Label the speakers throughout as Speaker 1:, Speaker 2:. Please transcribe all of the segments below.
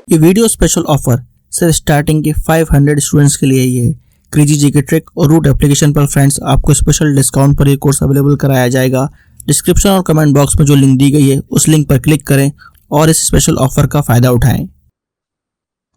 Speaker 1: ये video special offer सिर्फ starting के 500 स्टूडेंट्स के लिए ही है। क्रेजी जीके ट्रिक और रूट एप्लीकेशन पर फ्रेंड्स आपको स्पेशल डिस्काउंट पर ये कोर्स अवेलेबल कराया जाएगा। डिस्क्रिप्शन और कमेंट बॉक्स में जो लिंक दी गई है उस लिंक पर क्लिक करें और इस स्पेशल ऑफर का फायदा उठाएं।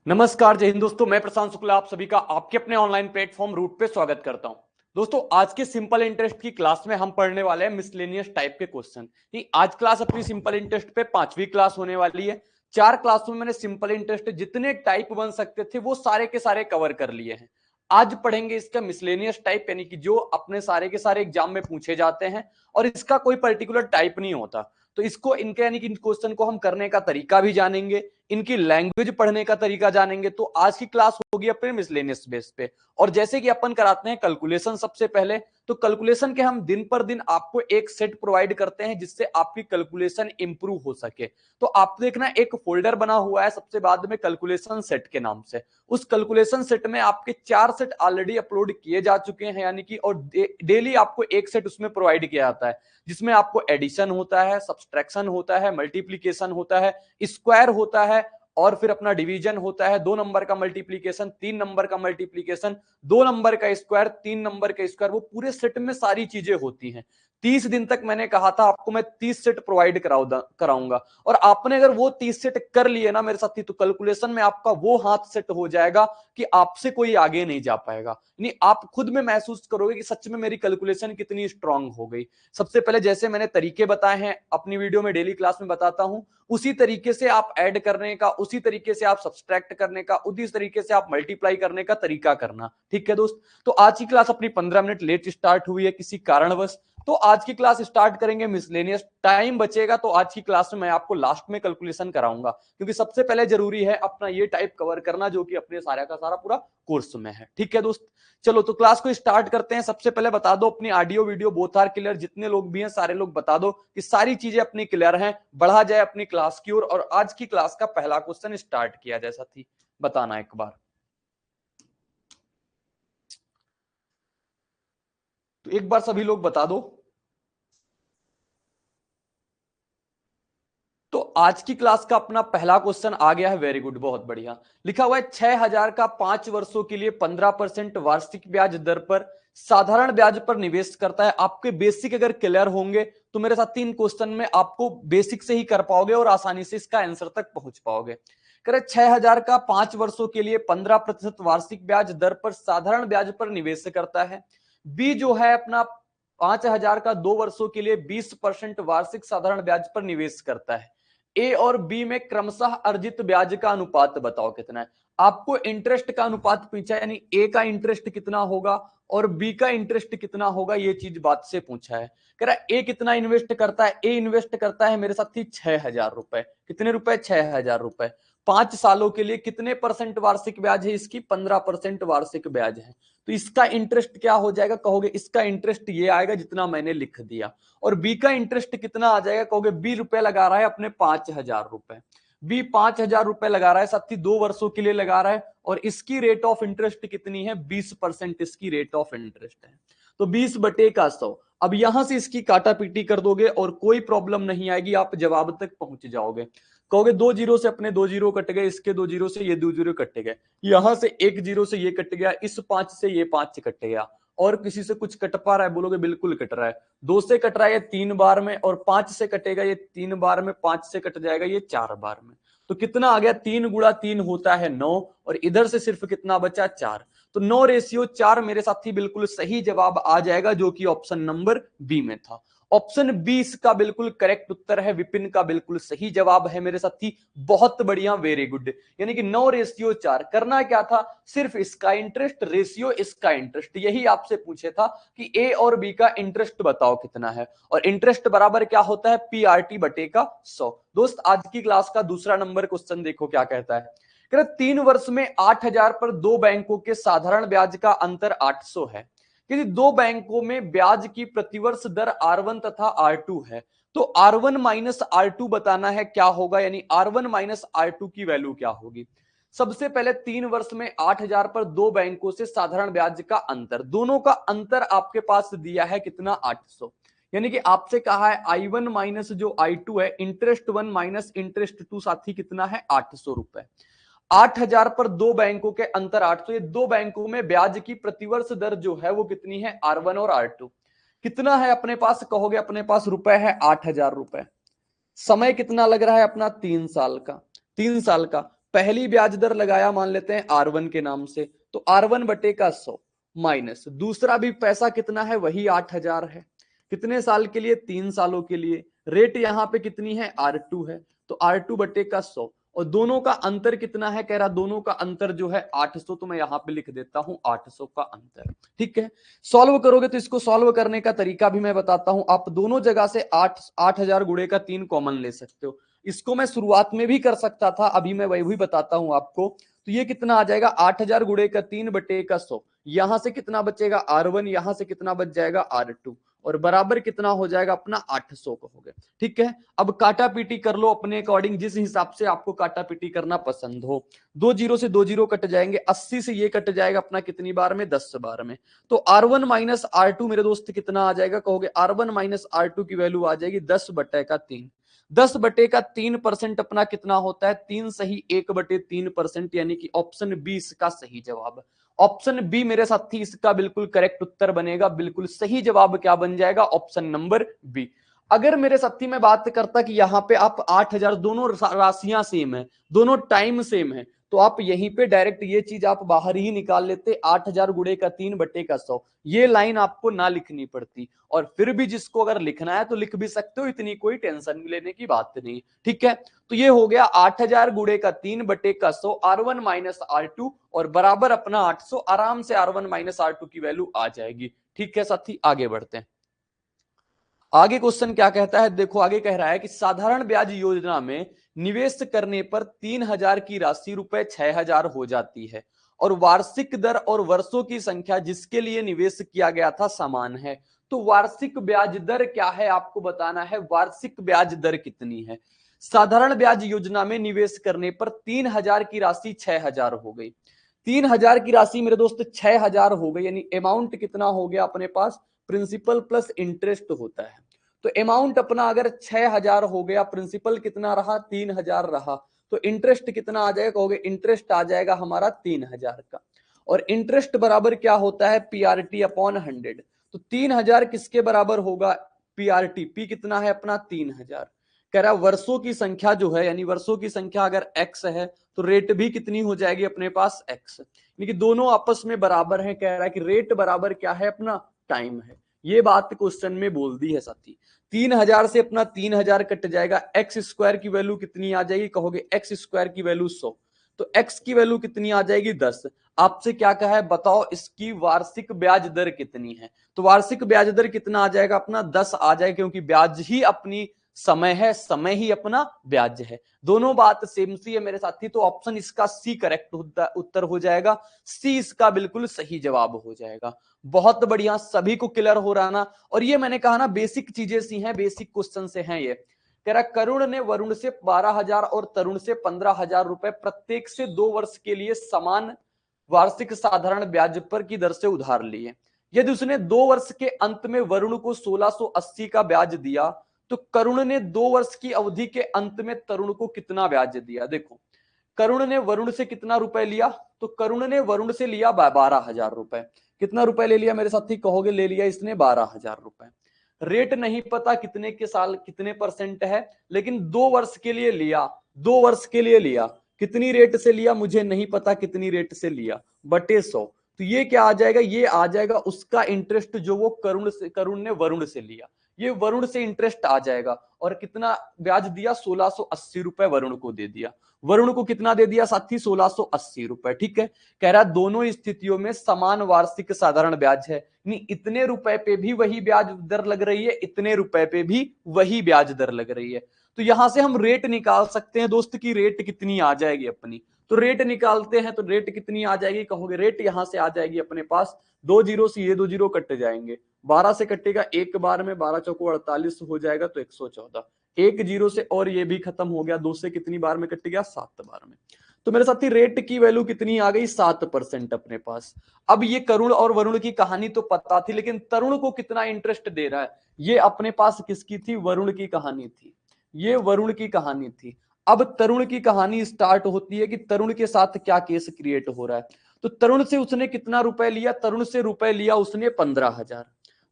Speaker 2: नमस्कार, जय हिंद दोस्तों, मैं प्रशांत शुक्ला आप सभी का आपके अपने ऑनलाइन प्लेटफॉर्म रूट पे स्वागत करता हूं। दोस्तों, आज के सिंपल इंटरेस्ट की क्लास में हम पढ़ने वाले हैं मिसलेनियस टाइप के क्वेश्चन। आज क्लास अपनी सिंपल इंटरेस्ट पे 5वीं क्लास होने वाली है। 4 क्लास में मैंने सिंपल इंटरेस्ट जितने टाइप बन सकते थे वो सारे के सारे कवर कर लिए हैं। आज पढ़ेंगे इसका मिसलेनियस टाइप, यानी कि जो अपने सारे के सारे एग्जाम में पूछे जाते हैं और इसका कोई पर्टिकुलर टाइप नहीं होता। तो इसको इनके यानी कि इन क्वेश्चन को हम करने का तरीका भी जानेंगे, इनकी लैंग्वेज पढ़ने का तरीका जानेंगे। तो आज की क्लास होगी अपने मिसलेनियस बेस पे। और जैसे कि अपन कराते हैं कैलकुलेशन सबसे पहले, तो कैलकुलेशन के हम दिन पर दिन आपको एक सेट प्रोवाइड करते हैं जिससे आपकी कैलकुलेशन इंप्रूव हो सके। तो आप देखना एक फोल्डर बना हुआ है सबसे बाद में कैलकुलेशन सेट के नाम से। उस कैलकुलेशन सेट में आपके 4 सेट ऑलरेडी अपलोड किए जा चुके हैं, यानी कि और डेली आपको एक सेट उसमें प्रोवाइड किया जाता है जिसमें आपको एडिशन होता है, सब्सट्रैक्शन होता है, मल्टीप्लीकेशन होता है, स्क्वायर होता है और फिर अपना डिवीजन होता है। 2 नंबर का मल्टीप्लीकेशन, 3 नंबर का मल्टीप्लीकेशन, 2 नंबर का स्क्वायर, 3 नंबर का स्क्वायर, वो पूरे सेट में सारी चीजें होती हैं। 30 दिन तक मैंने कहा था आपको मैं 30 सेट प्रोवाइड कराऊंगा और आपने अगर वो 30 सेट कर लिए ना मेरे साथी, तो कैलकुलेशन में आपका वो हाथ सेट हो जाएगा कि आपसे कोई आगे नहीं जा पाएगा। यानी आप खुद में महसूस करोगे कि सच में मेरी कैलकुलेशन कितनी स्ट्रांग हो गई। सबसे पहले जैसे मैंने तरीके बताए हैं अपनी वीडियो में, डेली क्लास में बताता हूं, उसी तरीके से आप ऐड करने का, उसी तरीके से आप सब्सट्रैक्ट करने का, उसी तरीके से आप मल्टीप्लाई करने का तरीका करना। ठीक है दोस्त, तो आज की क्लास अपनी 15 मिनट लेट स्टार्ट हुई है किसी कारणवश, तो आज की क्लास स्टार्ट करेंगे मिसलेनियस। टाइम बचेगा तो आज की क्लास में मैं आपको लास्ट में कैलकुलेशन कराऊंगा, क्योंकि सबसे पहले जरूरी है अपना ये टाइप कवर करना जो कि अपने सारा का सारा पूरा कोर्स में है। ठीक है दोस्त, चलो तो क्लास को स्टार्ट करते हैं। सबसे पहले बता दो अपनी audio video both are clear. जितने लोग भी हैं सारे लोग बता दो कि सारी चीजें अपनी क्लियर हैं। बढ़ा जाए अपनी क्लास की ओर और आज की क्लास का पहला क्वेश्चन स्टार्ट किया जाए। साथी बताना एक बार, तो एक बार सभी लोग बता दो। तो आज की क्लास का अपना पहला क्वेश्चन आ गया है। वेरी गुड, बहुत बढ़िया। लिखा हुआ है 6000 का 5 वर्षों के लिए 15% वार्षिक ब्याज दर पर साधारण ब्याज पर निवेश करता है। आपके बेसिक अगर क्लियर होंगे तो मेरे साथ 3 क्वेश्चन में आपको बेसिक से ही कर पाओगे और आसानी से इसका आंसर तक पहुंच पाओगे। कह रहे 6000 का 5 वर्षों के लिए 15% वार्षिक ब्याज दर पर साधारण ब्याज पर निवेश करता है। बी जो है अपना 5000 का 2 वर्षों के लिए 20% वार्षिक साधारण ब्याज पर निवेश करता है। ए और बी में क्रमशः अर्जित ब्याज का अनुपात बताओ कितना है। आपको इंटरेस्ट का अनुपात पूछा है, यानी ए का इंटरेस्ट कितना होगा और बी का इंटरेस्ट कितना होगा, ये चीज बात से पूछा है। कह रहा है ए कितना इन्वेस्ट करता है। ए इन्वेस्ट करता है मेरे साथी 6000 रुपए। कितने रुपए? 6000 रुपए। 5 सालों के लिए कितने परसेंट वार्षिक ब्याज है इसकी? 15% वार्षिक ब्याज है। तो इसका इंटरेस्ट क्या हो जाएगा कहोगे? इसका इंटरेस्ट ये आएगा जितना मैंने लिख दिया। और बी का इंटरेस्ट कितना आ जाएगा कहोगे? बी रुपए लगा रहा है अपने 5000 रुपए। बी 5000 रुपए लगा रहा है, साथी 2 वर्षों के लिए लगा रहा है और इसकी रेट ऑफ इंटरेस्ट कितनी है? 20% इसकी रेट ऑफ इंटरेस्ट है। तो 20/100। अब यहां से इसकी काटा पीटी कर दोगे और कोई प्रॉब्लम नहीं आएगी, आप जवाब तक पहुंच जाओगे। कहोगे 2 जीरो से अपने 2 जीरो कट गए, इसके 2 जीरो से ये 2 जीरो कट गए, यहां से 1 जीरो से ये कट गया, इस 5 से ये 5 कट गया। और किसी से कुछ कट पा रहा है? बोलोगे बिल्कुल कट रहा है। 2 से कट रहा है ये 3 बार में और 5 से कटेगा ये 3 बार में, 5 से कट जाएगा ये 4 बार में। तो कितना आ गया? 3 गुणा 3 होता है 9 और इधर से सिर्फ कितना बचा? 4। तो 9:4 मेरे साथी बिल्कुल सही जवाब आ जाएगा जो कि ऑप्शन नंबर बी में था। ऑप्शन बी इसका बिल्कुल करेक्ट उत्तर है। विपिन का बिल्कुल सही जवाब है मेरे साथी। बहुत बढ़िया, वेरी गुड। यानी कि 9:4 करना क्या था? सिर्फ इसका इंटरेस्ट रेशियो इसका इंटरेस्ट, यही आपसे पूछे था कि ए और बी का इंटरेस्ट बताओ कितना है। और इंटरेस्ट बराबर क्या होता है? पीआरटी बटे का 100। दोस्त आज की क्लास का दूसरा नंबर क्वेश्चन देखो क्या कहता है। 3 वर्ष में 8000 पर 2 बैंकों के साधारण ब्याज का अंतर 800 है। यदि 2 बैंकों में ब्याज की प्रतिवर्ष दर R1 तथा R2 है तो R1 माइनस R2 बताना है क्या होगा, यानी R1 माइनस R2 की वैल्यू क्या होगी। सबसे पहले 3 वर्ष में 8000 पर 2 बैंकों से साधारण ब्याज का अंतर, दोनों का अंतर आपके पास दिया है कितना? 800। यानी कि आपसे कहा है I1 माइनस जो I2 है, इंटरेस्ट 1 माइनस इंटरेस्ट 2 साथी कितना है? 800 रुपए। 8,000 पर दो बैंकों के अंतर 8, तो ये दो बैंकों में ब्याज की प्रतिवर्ष दर जो है वो कितनी है, R1 और R2। कितना है अपने पास, कहोगे अपने पास रुपए है 8,000 रुपए। समय कितना लग रहा है अपना, 3 साल का। 3 साल का पहली ब्याज दर लगाया मान लेते हैं R1 के नाम से, तो R1 बटे का 100 माइनस दूसरा भी पैसा कितना है, वही 8,000 है। कितने साल के लिए, 3 सालों के लिए। रेट यहां पे कितनी है, R2 है, तो R2 बटे का 100 और दोनों का अंतर कितना है, कह रहा दोनों का अंतर जो है 800, तो मैं यहां पे लिख देता हूं 800 का अंतर। ठीक है, सॉल्व करोगे तो इसको सॉल्व करने का तरीका भी मैं बताता हूं। आप दोनों जगह से 8,000 गुणे का 3 कॉमन ले सकते हो। इसको मैं शुरुआत में भी कर सकता था, अभी मैं वही बताता हूं आपको। तो ये कितना आ जाएगा, 8,000 गुणे का 3 बटे का 100। यहां से कितना बचेगा R1, यहां से कितना बच जाएगा R2, और बराबर कितना हो जाएगा अपना 800 कहोगे। ठीक है, अब काटा पीटी कर लो अपने अकॉर्डिंग, जिस हिसाब से आपको काटा पीटी करना पसंद हो। 2 जीरो से 2 जीरो कट जाएंगे, 80 से ये कट जाएगा अपना कितनी बार में, 10 बार में। तो R1 माइनस R2 मेरे दोस्त कितना आ जाएगा, कहोगे R1 माइनस R2 की वैल्यू आ जाएगी 10 बटे का 3। 10 बटे का 3% अपना कितना होता है, 3 सही 1 बटे 3%, यानी कि ऑप्शन बी इसका सही जवाब। ऑप्शन बी मेरे साथी इसका बिल्कुल करेक्ट उत्तर बनेगा। बिल्कुल सही जवाब क्या बन जाएगा, ऑप्शन नंबर बी। अगर मेरे साथी में बात करता कि यहां पे आप 8,000, दोनों राशियां सेम है, दोनों टाइम सेम है, तो आप यहीं पे डायरेक्ट ये चीज आप बाहर ही निकाल लेते, 8,000 गुणे का 3 बटे का 100। ये लाइन आपको ना लिखनी पड़ती, और फिर भी जिसको अगर लिखना है तो लिख भी सकते हो, इतनी कोई टेंशन लेने की बात नहीं। ठीक है, तो ये हो गया 8,000 गुणे का 3 बटे का 100, R1 माइनस R2, और बराबर अपना 800। आराम से R1 माइनस R2 की वैल्यू आ जाएगी। ठीक है साथी, आगे बढ़ते हैं। आगे क्वेश्चन क्या कहता है, देखो आगे कह रहा है कि साधारण ब्याज योजना में निवेश करने पर 3,000 की राशि रुपए 6,000 हो जाती है, और वार्षिक दर और वर्षों की संख्या जिसके लिए निवेश किया गया था समान है। तो वार्षिक ब्याज दर क्या है आपको बताना है, वार्षिक ब्याज दर कितनी है। साधारण ब्याज योजना में निवेश करने पर 3,000 की राशि 6,000 हो गई। 3,000 की राशि मेरे दोस्त 6,000 हो गई, यानी अमाउंट कितना हो गया अपने पास, प्रिंसिपल प्लस इंटरेस्ट होता है। तो अमाउंट अपना अगर 6,000 हो गया, प्रिंसिपल कितना रहा, 3,000 रहा, तो इंटरेस्ट कितना आ जाएगा, कहोगे इंटरेस्ट आ जाएगा हमारा 3,000 का। और इंटरेस्ट बराबर क्या होता है, पीआरटी अपॉन 100। तो 3,000 किसके बराबर होगा, पीआरटी, पी कितना है अपना 3,000। कह रहा वर्षों की संख्या जो है, यानी वर्षों की संख्या अगर x है तो रेट भी कितनी हो जाएगी अपने पास x, यानी कि दोनों आपस में बराबर है। कह रहा है कि रेट बराबर क्या है अपना, टाइम है। ये बात क्वेश्चन में बोल दी है साथी। 3,000 से अपना 3,000 कट जाएगा, एक्स स्क्वायर की वैल्यू कितनी आ जाएगी, कहोगे एक्स स्क्वायर की वैल्यू 100, तो x की वैल्यू कितनी आ जाएगी 10। आपसे क्या कहा है, बताओ इसकी वार्षिक ब्याज दर कितनी है। तो वार्षिक ब्याज दर कितना आ जाएगा अपना 10 आ जाएगा, क्योंकि ब्याज ही अपनी समय है, समय ही अपना ब्याज है। दोनों बात सेम सी है मेरे साथी, तो ऑप्शन इसका सी करेक्ट उत्तर हो जाएगा। सी इसका बिल्कुल सही जवाब हो जाएगा। बहुत बढ़िया, सभी को क्लियर हो रहा ना। और ये मैंने कहा ना बेसिक चीजें सी हैं, बेसिक क्वेश्चन से हैं ये। कह रहा करुण ने वरुण से 12,000 और तरुण से 15,000 रुपए प्रत्येक से 2 वर्ष के लिए समान वार्षिक साधारण ब्याज पर की दर से उधार लिए। यदि उसने 2 वर्ष के अंत में वरुण को 1680 का ब्याज दिया, तो करुण ने 2 वर्ष की अवधि के अंत में तरुण को कितना ब्याज दिया। देखो करुण ने वरुण से कितना रुपए लिया, तो करुण ने वरुण से लिया 12,000 रुपए। कितना रुपए ले लिया मेरे साथी, कहोगे ले लिया इसने 12,000 रुपए। रेट नहीं पता कितने के साल कितने परसेंट है, लेकिन 2 वर्ष के लिए लिया, 2 वर्ष के लिए लिया। कितनी रेट से लिया मुझे नहीं पता, कितनी रेट से लिया, बटे 100। तो ये क्या आ जाएगा, ये आ जाएगा उसका इंटरेस्ट जो वो करुण ने वरुण से लिया। ये वरुण से इंटरेस्ट आ जाएगा, और कितना ब्याज दिया, 1680 रुपए वरुण को दे दिया। वरुण को कितना दे दिया साथी, 1680 रुपए। ठीक है, कह रहा दोनों स्थितियों में समान वार्षिक साधारण ब्याज है, नहीं इतने रुपए पे भी वही ब्याज दर लग रही है, इतने रुपए पे भी वही ब्याज दर लग रही है। तो यहां से हम रेट निकाल सकते हैं दोस्त की रेट कितनी आ जाएगी अपनी। तो रेट निकालते हैं, तो रेट कितनी आ जाएगी, कहोगे रेट यहां से आ जाएगी अपने पास 2 जीरो से ये 2 जीरो कट जाएंगे, 12 से कटेगा एक बार में, 12 चौको 48 हो जाएगा, तो 114। एक जीरो से और ये भी खत्म हो गया, 2 से कितनी बार में कट गया, 7 बार में। तो मेरे साथी रेट की वैल्यू कितनी आ गई, 7% अपने पास। अब ये करुण और वरुण की कहानी तो पता थी, लेकिन तरुण को कितना इंटरेस्ट दे रहा है, ये अपने पास किसकी थी, वरुण की कहानी थी। ये वरुण की कहानी थी। अब तरुण की कहानी स्टार्ट होती है कि तरुण के साथ क्या केस क्रिएट हो रहा है। तो तरुण से उसने कितना रुपए लिया, तरुण से रुपए लिया उसने 15,000।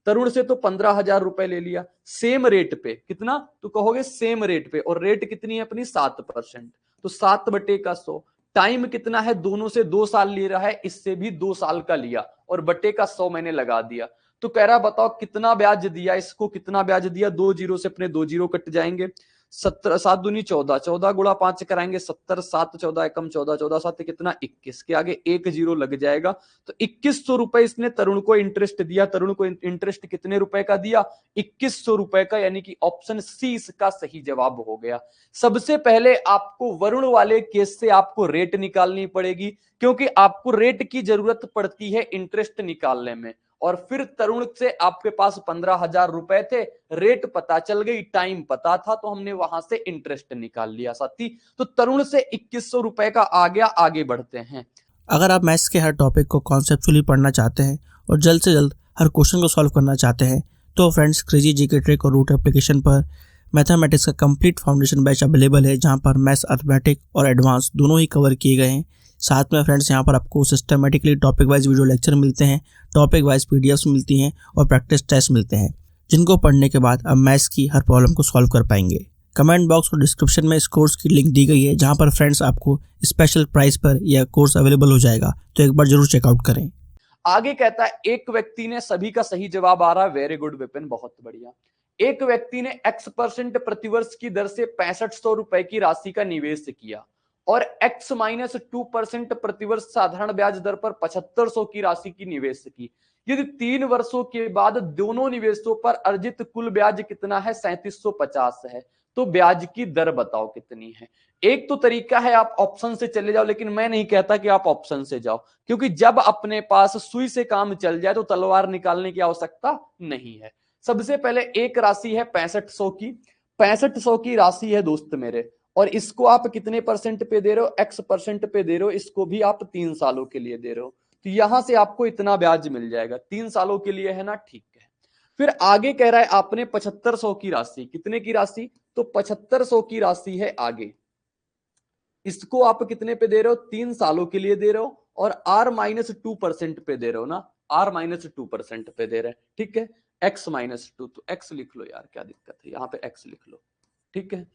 Speaker 2: तरुण से तो 15,000 रुपए ले लिया, सेम रेट पे कितना, तो कहोगे सेम रेट पे, और रेट कितनी है अपनी 7%। तो 7/100। टाइम कितना है, दोनों से 2 साल ले रहा है, इससे भी 2 साल का लिया, और बटे का 100 मैंने लगा दिया। तो कह रहा बताओ कितना ब्याज दिया इसको, कितना ब्याज दिया, 2 जीरो से अपने 2 जीरो कट जाएंगे। 17 7 दूनी 14, 14 गुणा 5 कराएंगे 70, 7 14 एकम 14, 14 7 कितना 21, के आगे 1 जीरो लग जाएगा। तो 2100 रुपए इसने तरुण को इंटरेस्ट दिया। तरुण को इंटरेस्ट कितने रुपए का दिया, 2100 रुपए का, यानी कि ऑप्शन सी इसका सही जवाब हो गया। सबसे पहले आपको वरुण वाले केस से आपको रेट निकालनी पड़ेगी, क्योंकि आपको रेट की जरूरत पड़ती है इंटरेस्ट निकालने में। और फिर तरुण से आपके पास 15,000 रुपए थे, रेट पता चल गई, टाइम पता था, तो हमने वहां से इंटरेस्ट निकाल लिया साथी। तो तरुण से 2100 रुपए का आ गया। आगे बढ़ते हैं।
Speaker 1: अगर आप मैथ्स के हर टॉपिक को कॉन्सेप्चुअली पढ़ना चाहते हैं और जल्द से जल्द हर क्वेश्चन को सॉल्व करना चाहते हैं, तो फ्रेंड्स क्रेजी जीके ट्रिक और रूट एप्लीकेशन पर मैथमेटिक्स का कंप्लीट फाउंडेशन बैच अवेलेबल है, जहां पर मैथ्स, अर्थमेटिक और एडवांस दोनों ही कवर किए गए हैं। साथ में फ्रेंड्स यहाँ पर आपको systematically topic wise video lecture मिलते हैं, टॉपिक वाइज पीडीएफ्स मिलती हैं और प्रैक्टिस टेस्ट मिलते हैं, जिनको पढ़ने के बाद आप मैथ्स की हर प्रॉब्लम को सॉल्व कर पाएंगे। कमेंट बॉक्स और डिस्क्रिप्शन में इस कोर्स की लिंक दी गई है, जहां पर फ्रेंड्स आपको स्पेशल प्राइस पर यह कोर्स अवेलेबल हो जाएगा, तो एक बार जरूर चेकआउट करें।
Speaker 2: आगे कहता है एक व्यक्ति ने, सभी का सही जवाब आ रहा है, वेरी गुड विपिन, बहुत बढ़िया। एक व्यक्ति ने x% प्रतिवर्ष की दर से 6500 रुपए की राशि का निवेश किया और x-2% प्रतिवर्ष साधारण ब्याज दर पर 7500 की राशि की निवेश की। यदि 3 वर्षों के बाद दोनों निवेशों पर अर्जित कुल ब्याज कितना है, 3750 है, तो ब्याज की दर बताओ कितनी है। एक तो तरीका है आप ऑप्शन से चले जाओ, लेकिन मैं नहीं कहता कि आप ऑप्शन से जाओ, क्योंकि जब अपने पास सुई से काम चल जाए तो तलवार निकालने की आवश्यकता नहीं है। सबसे पहले एक राशि है 6500 की, 6500 की राशि है दोस्त मेरे, और इसको आप कितने परसेंट पे दे रहे हो, x% पे दे रहे हो, इसको भी आप 3 सालों के लिए दे रहे हो, तो यहां से आपको इतना ब्याज मिल जाएगा, 3 सालों के लिए है ना, ठीक है। फिर आगे कह रहा है आपने 7500 की राशि, कितने की राशि, तो 7500 की राशि है आगे, इसको आप कितने पे दे रहे हो, 3 सालों के लिए दे रहे हो, और r-2% पे दे रहे हो ना, r-2% पे दे रहे हैं, ठीक है। x-2, तो x लिख लो यार, क्या दिक्कत है, यहाँ पे x लिख लो, ठीक है।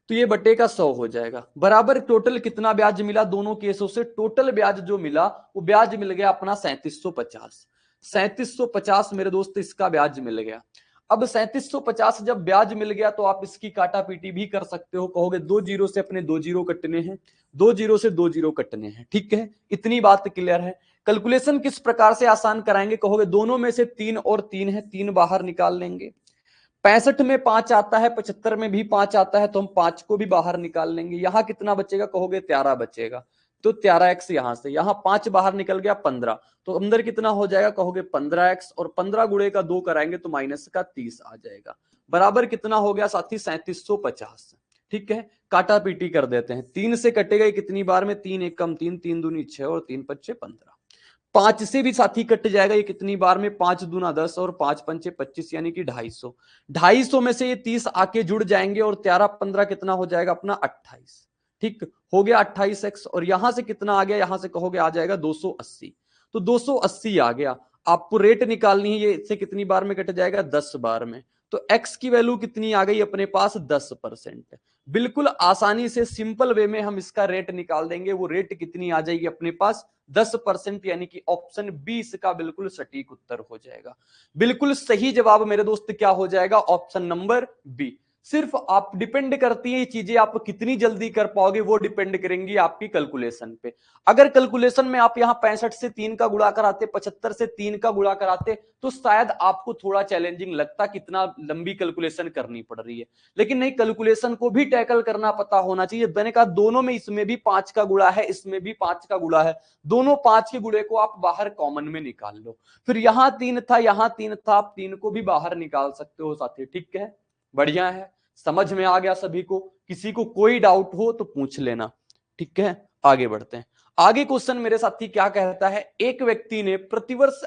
Speaker 2: तो ये बटे का 100 हो जाएगा, बराबर टोटल कितना ब्याज मिला दोनों केसों से, टोटल ब्याज जो मिला वो ब्याज मिल गया अपना 3750। 3750 मेरे दोस्त इसका ब्याज मिल गया। अब 3750 जब ब्याज मिल गया तो आप इसकी काटा पीटी भी कर सकते हो, कहोगे 2 जीरो से अपने 2 जीरो कटने हैं, 2 जीरो से 2 जीरो कटने हैं, ठीक है, इतनी बात क्लियर है। कैलकुलेशन किस प्रकार से आसान कराएंगे, कहोगे दोनों में से 3 और 3 है, 3 बाहर निकाल लेंगे। 65 में 5 आता है, 75 में भी 5 आता है, तो हम 5 को भी बाहर निकाल लेंगे। यहां कितना बचेगा, कहोगे 13 बचेगा, तो 13x यहां से, यहां 5 बाहर निकल गया 15, तो अंदर कितना हो जाएगा, कहोगे 15x, और 15 गुणे का 2 कराएंगे तो माइनस का 30 आ जाएगा, बराबर कितना हो गया साथी, 3750, ठीक है। काटा पीटी कर देते हैं, 3 से कटेगा कितनी बार में, 3 एक कम 3, 3 दूनी 6 और 3 पच्चे 15, 5 से भी साथी कट जाएगा, ये कितनी बार में, 5 दूना 10 और 5 पंचे 25, यानी कि 250, 250 में से ये 30 आके जुड़ जाएंगे, और 13 15 कितना हो जाएगा अपना 28, ठीक हो गया 28x, और यहां से कितना आ गया, यहां से कहोगे आ जाएगा 280, तो 280 आ गया। आपको रेट निकालनी है, ये इससे कितनी बार में कट जाएगा, 10 बार में, तो x की वैल्यू कितनी आ गई अपने पास, 10%। बिल्कुल आसानी से सिंपल वे में हम इसका रेट निकाल देंगे, वो रेट कितनी आ जाएगी अपने पास, 10%, यानी कि ऑप्शन बी इसका बिल्कुल सटीक उत्तर हो जाएगा। बिल्कुल सही जवाब मेरे दोस्त क्या हो जाएगा, ऑप्शन नंबर बी। सिर्फ आप डिपेंड करती है ये चीजें आप कितनी जल्दी कर पाओगे, वो डिपेंड करेंगी आपकी कैलकुलेशन पे। अगर कैलकुलेशन में आप यहां 65 से 3 का गुणा कराते, 75 से 3 का गुणा कराते, तो शायद आपको थोड़ा चैलेंजिंग लगता, कितना लंबी कैलकुलेशन करनी पड़ रही है, लेकिन नहीं, कैलकुलेशन को भी टैकल करना पता होना चाहिए। मैंने कहा दोनों में, इसमें भी 5 का गुणा है, इसमें भी 5 का गुणा है, दोनों 5 के गुणे को आप बाहर कॉमन में निकाल लो। फिर यहां 3 था, यहां 3 था, आप 3 को भी बाहर निकाल सकते हो साथी, ठीक है, बढ़िया है, समझ में आ गया सभी को। किसी को कोई डाउट हो तो पूछ लेना, ठीक है। आगे बढ़ते हैं। आगे क्वेश्चन मेरे साथी क्या कहता है, एक व्यक्ति ने प्रतिवर्ष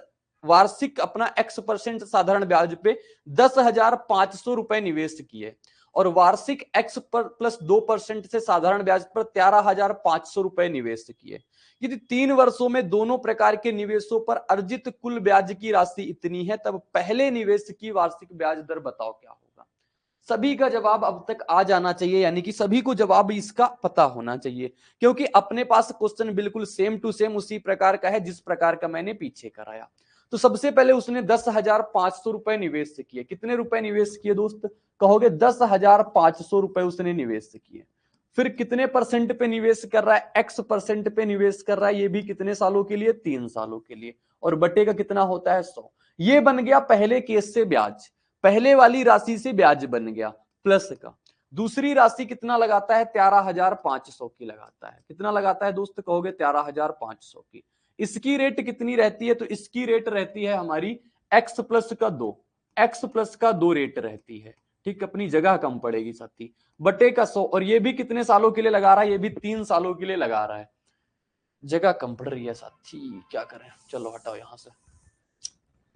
Speaker 2: वार्षिक अपना x% साधारण ब्याज पे 10,500 रुपए निवेश किए और वार्षिक x पर प्लस 2% से साधारण ब्याज पर 13,500 रुपए निवेश किए। यदि 3 वर्षों में दोनों प्रकार के निवेशों पर अर्जित कुल ब्याज की राशि इतनी है, तब पहले निवेश की वार्षिक ब्याज दर बताओ क्या होगा। सभी का जवाब अब तक आ जाना चाहिए, यानी कि सभी को जवाब इसका पता होना चाहिए, क्योंकि अपने पास क्वेश्चन बिल्कुल सेम टू सेम उसी प्रकार का है जिस प्रकार का मैंने पीछे कराया। तो सबसे पहले उसने 10,500 रुपए निवेश किए। कितने रुपए निवेश किए दोस्त, कहोगे 10,500 रुपए उसने निवेश किए। फिर कितने परसेंट पे निवेश कर रहा है, x परसेंट पे निवेश कर रहा है, ये भी कितने सालों के लिए, 3 सालों के लिए, और बटे का कितना होता है 100। ये बन गया पहले केस से ब्याज, पहले वाली राशि से ब्याज बन गया प्लस का। दूसरी राशि कितना लगाता है, 13,500 की लगाता है। कितना लगाता है दोस्त, कहोगे 13,500 की। इसकी रेट कितनी रहती है, तो इसकी रेट रहती है हमारी x प्लस का 2, x प्लस का 2 रेट रहती है। ठीक, अपनी जगह कम पड़ेगी साथी, बटे का 100। और ये भी कितने सालों के लिए लगा रहा है, ये भी 3 सालों के लिए लगा रहा है। जगह कम पड़ रही है साथी, क्या करें, चलो हटाओ यहां से,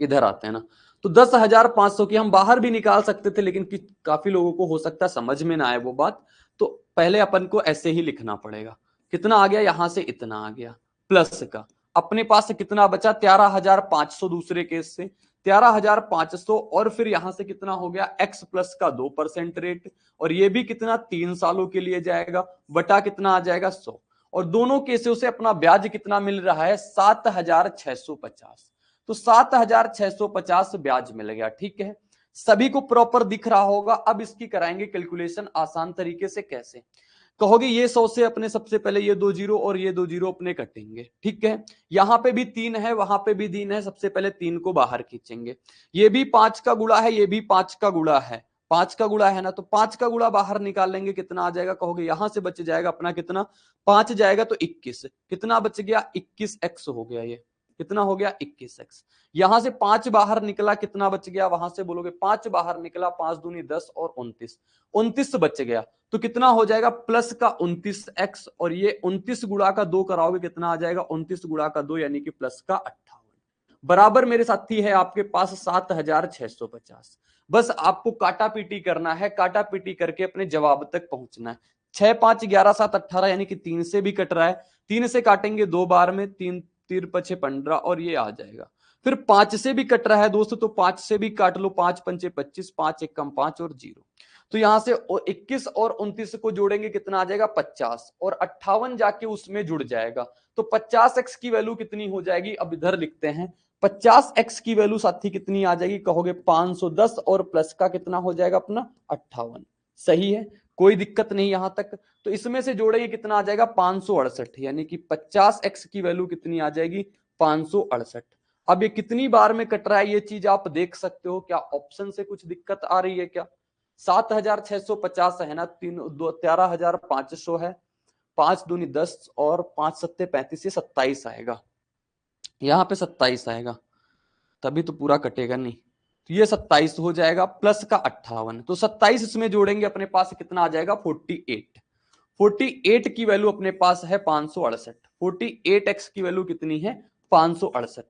Speaker 2: इधर आते हैं ना। तो 10,500 की हम बाहर भी निकाल सकते थे, लेकिन काफी लोगों को हो सकता है समझ में ना आए वो बात, तो पहले अपन को ऐसे ही लिखना पड़ेगा। कितना आ गया, यहां से इतना आ गया प्लस का। अपने पास से कितना बचा, 13,500 दूसरे केस से, 13,500, और फिर यहां से कितना हो गया, x प्लस का 2% रेट, और ये भी कितना 3 सालों के लिए जाएगा, बटा कितना आ जाएगा 100। और दोनों केसों से अपना ब्याज कितना मिल रहा है, 7,650। तो 7,650 ब्याज मिल गया। ठीक है, सभी को प्रॉपर दिख रहा होगा। अब इसकी कराएंगे कैलकुलेशन आसान तरीके से। कैसे, कहोगे ये 100 से अपने सबसे पहले ये 2 जीरो और ये 2 जीरो अपने कटेंगे। ठीक है, यहां पे भी 3 है, वहां पे भी 3 है, सबसे पहले 3 को बाहर खींचेंगे। ये भी 5 का गुणा है, ये भी 5 का गुणा है, 5 का गुणा है ना, तो 5 का गुणा बाहर निकाल लेंगे, कितना आ जाएगा, कहोगे यहां से बच जाएगा अपना कितना, 5 जाएगा तो 21, कितना बच गया, 21x हो गया। ये कितना हो गया, 21x। यहां से 5 बाहर निकला, कितना बच गया, वहां से बोलोगे 5 बाहर निकला, 5 दूनी 10 और 29 बच गया। तो कितना हो जाएगा, प्लस का 29x, और ये 29 गुणा का 2 कराओगे, कितना आ जाएगा, 29 गुणा का 2 यानी कि प्लस का 58, बराबर मेरे साथी है आपके पास 7,650। बस आपको काटा पीटी करना है, काटा पीटी करके अपने जवाब तक पहुंचना है। 6 5 11 7 18, यानी कि 3 से भी कट रहा है, 3 से काटेंगे 2 बार में, 3 3 5 15, और ये आ जाएगा। फिर 5 से भी कट रहा है दोस्तों, तो 5 से भी काट लो, 5 पंचे 25, 5 एक कम 5 और 0। तो यहां से 21 और 29 को जोड़ेंगे, कितना आ जाएगा 50, और 58 जाके उसमें जुड़ जाएगा। तो 50x की वैल्यू कितनी हो जाएगी, अब इधर लिखते हैं। 50x की वैल्यू साथी कितनी आ जाएगी, कहोगे 510, और प्लस का कितना हो जाएगा अपना 58। सही है, कोई दिक्कत नहीं यहां तक। तो इसमें से जोड़ेंगे, कितना आ जाएगा 568, यानी कि 50x की वैल्यू कितनी आ जाएगी, 568। अब ये कितनी बार में कट रहा है, ये चीज आप देख सकते हो। क्या ऑप्शन से कुछ दिक्कत आ रही है क्या, 7,650 है ना, 13,500 है, 5 दूनी 10 और 5 सत्ते 35, ये 27 आएगा, यहाँ पे 27 आएगा, तभी तो पूरा कटेगा नहीं। तो ये 27 हो जाएगा, प्लस का 58, तो 27 इसमें जोड़ेंगे, अपने पास कितना आ जाएगा 48। 48 की वैल्यू अपने पास है 568। 48x की वैल्यू कितनी है, 568।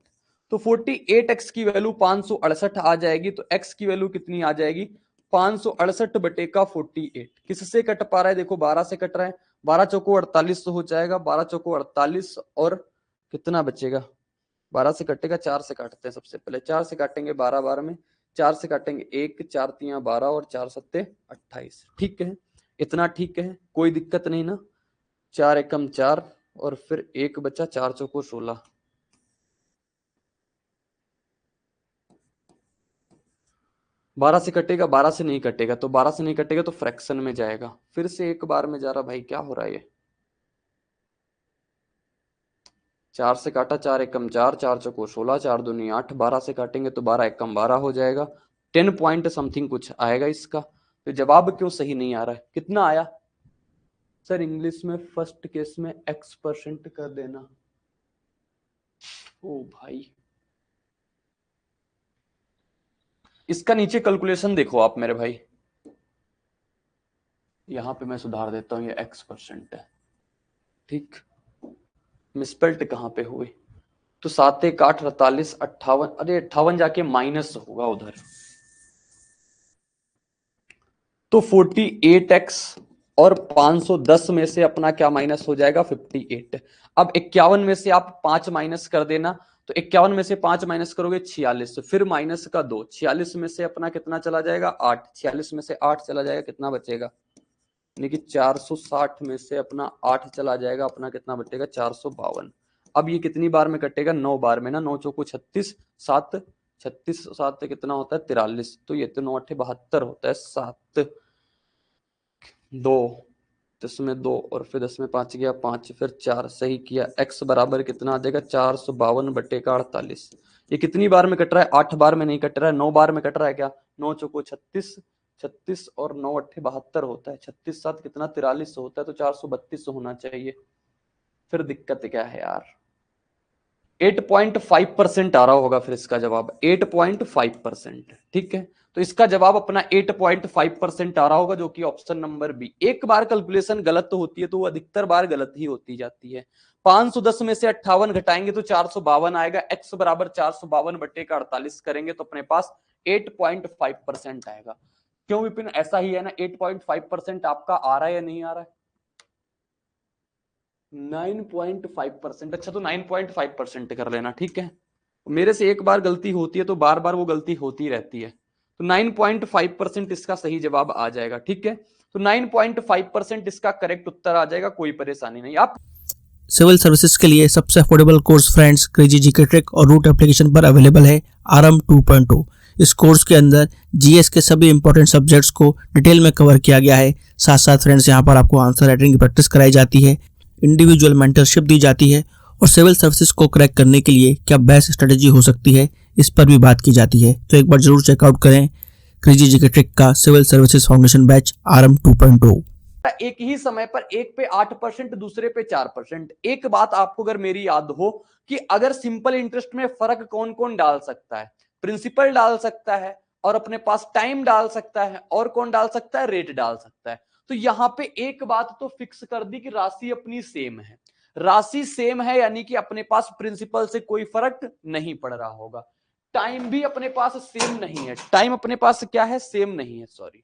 Speaker 2: तो 48x की वैल्यू 568 आ जाएगी, तो x की वैल्यू कितनी आ जाएगी, 568 बटे का 48। किससे कट पा रहा है, देखो 12 से कट रहा है, 12 चौको 48 हो जाएगा, 12 चौको 48, और कितना बचेगा, 12 से कटेगा, 4 से काटते हैं सबसे पहले, 4 से काटेंगे 12 12 में, 4 से काटेंगे 1, 4 3 12 और 4 सत्ते 28। ठीक है, इतना ठीक है, कोई दिक्कत नहीं ना। 4 एकम 4, और फिर 1 बचा, 4 चौको 16। बारह से कटेगा, 12 से नहीं कटेगा, तो 12 से नहीं कटेगा तो फ्रैक्शन में जाएगा। फिर से एक बार में जा रहा, भाई क्या हो रहा है ये, 4 से काटा, 4 एकम 4, 4 चौको 16, 4 दूनी 8, 12 से काटेंगे तो 12 एकम 12 हो जाएगा, 10 पॉइंट समथिंग कुछ आएगा इसका। तो जवाब क्यों सही नहीं आ रहा है, कितना आया सर, इंग्लिश में फर्स्ट केस में x% कर देना। ओ भाई, इसका नीचे कैलकुलेशन देखो आप मेरे भाई, यहां पे मैं सुधार देता हूं, ये x% है। ठीक, मिसपेल्ट कहां पे हुई, तो 7 1 8 48 58, अरे 58 जाके माइनस होगा उधर, तो 48x और 510 में से अपना क्या माइनस हो जाएगा 58। अब 51 में से आप 5 माइनस कर देना, तो 51 में से 5 माइनस करोगे 46, फिर माइनस का 2, 46 में से अपना कितना चला जाएगा 8, 46 में से 8 चला जाएगा, कितना बचेगा, यानी कि 460 में से अपना 8 चला जाएगा, अपना कितना बचेगा 452। अब ये कितनी बार में कटेगा, 9 बार में ना, 9 चौको 36, 7 36 7 कितना होता है 43, तो ये तो 9 8 72 होता है, 7 2 10 में 2 और फिर 10 में 5 गया 5, फिर 4, सही किया। x बराबर कितना आ जाएगा 452 बटे का 48। ये कितनी बार में कट रहा है, 8 बार में नहीं कट रहा है, 9 बार में कट रहा है क्या, 9 चौको 36, 36 और 9 8 72 होता है, 36 7 कितना 43 होता है, तो 432 होना चाहिए। फिर दिक्कत क्या है यार, 8.5% आ रहा होगा फिर इसका जवाब 8.5%, ठीक है। तो इसका जवाब अपना 8.5% आ रहा होगा, जो कि ऑप्शन नंबर बी। एक बार कैलकुलेशन गलत तो होती है, तो वो अधिकतर बार गलत ही होती जाती है। 510 में से 58 घटाएंगे तो 452 आएगा, x बराबर 452 बटे का 48 करेंगे तो अपने पास 8.5% आएगा। क्यों विपिन, ऐसा ही है ना, 8.5% आपका आ रहा है या नहीं आ रहा है, 9.5%। अच्छा, तो 9.5% कर लेना, ठीक है। मेरे से एक बार गलती होती है तो बार बार वो गलती होती रहती है, तो 9.5% इसका सही जवाब आ जाएगा, ठीक है। तो 9.5% इसका करेक्ट उत्तर आ जाएगा, कोई परेशानी नहीं। आप
Speaker 1: सिविल सर्विसेज के लिए सबसे affordable course friends crazy GK trick और रूट एप्लीकेशन पर अवेलेबल है आरएम 2.0। इस कोर्स के अंदर जीएस के सभी इंपॉर्टेंट सब्जेक्ट्स को डिटेल में कवर किया गया है। साथ साथ फ्रेंड्स यहाँ पर आपको आंसर राइटिंग की प्रैक्टिस कराई जाती है, इंडिविजुअल मेंटरशिप दी जाती है और सिविल सर्विसेज को क्रैक करने के लिए क्या बेस्ट स्ट्रेटेजी हो सकती है, इस पर भी बात की जाती है। तो एक बार जरूर चेकआउट करें क्रेजी जीके ट्रिक का civil services foundation batch RM 2.0।
Speaker 2: एक ही समय पर एक पे 8%, दूसरे पे 4%। एक बात आपको अगर मेरी याद हो कि अगर सिंपल इंटरेस्ट में फर्क कौन कौन डाल सकता है, प्रिंसिपल डाल सकता है और अपने पास टाइम डाल सकता है, और कौन डाल सकता है, रेट डाल सकता है। तो यहां पे एक बात तो फिक्स कर दी कि राशि अपनी सेम है, राशि सेम है यानी कि अपने पास प्रिंसिपल से कोई फर्क नहीं पड़ रहा होगा। टाइम भी अपने पास सेम नहीं है, टाइम अपने पास क्या है, सेम नहीं है, सॉरी,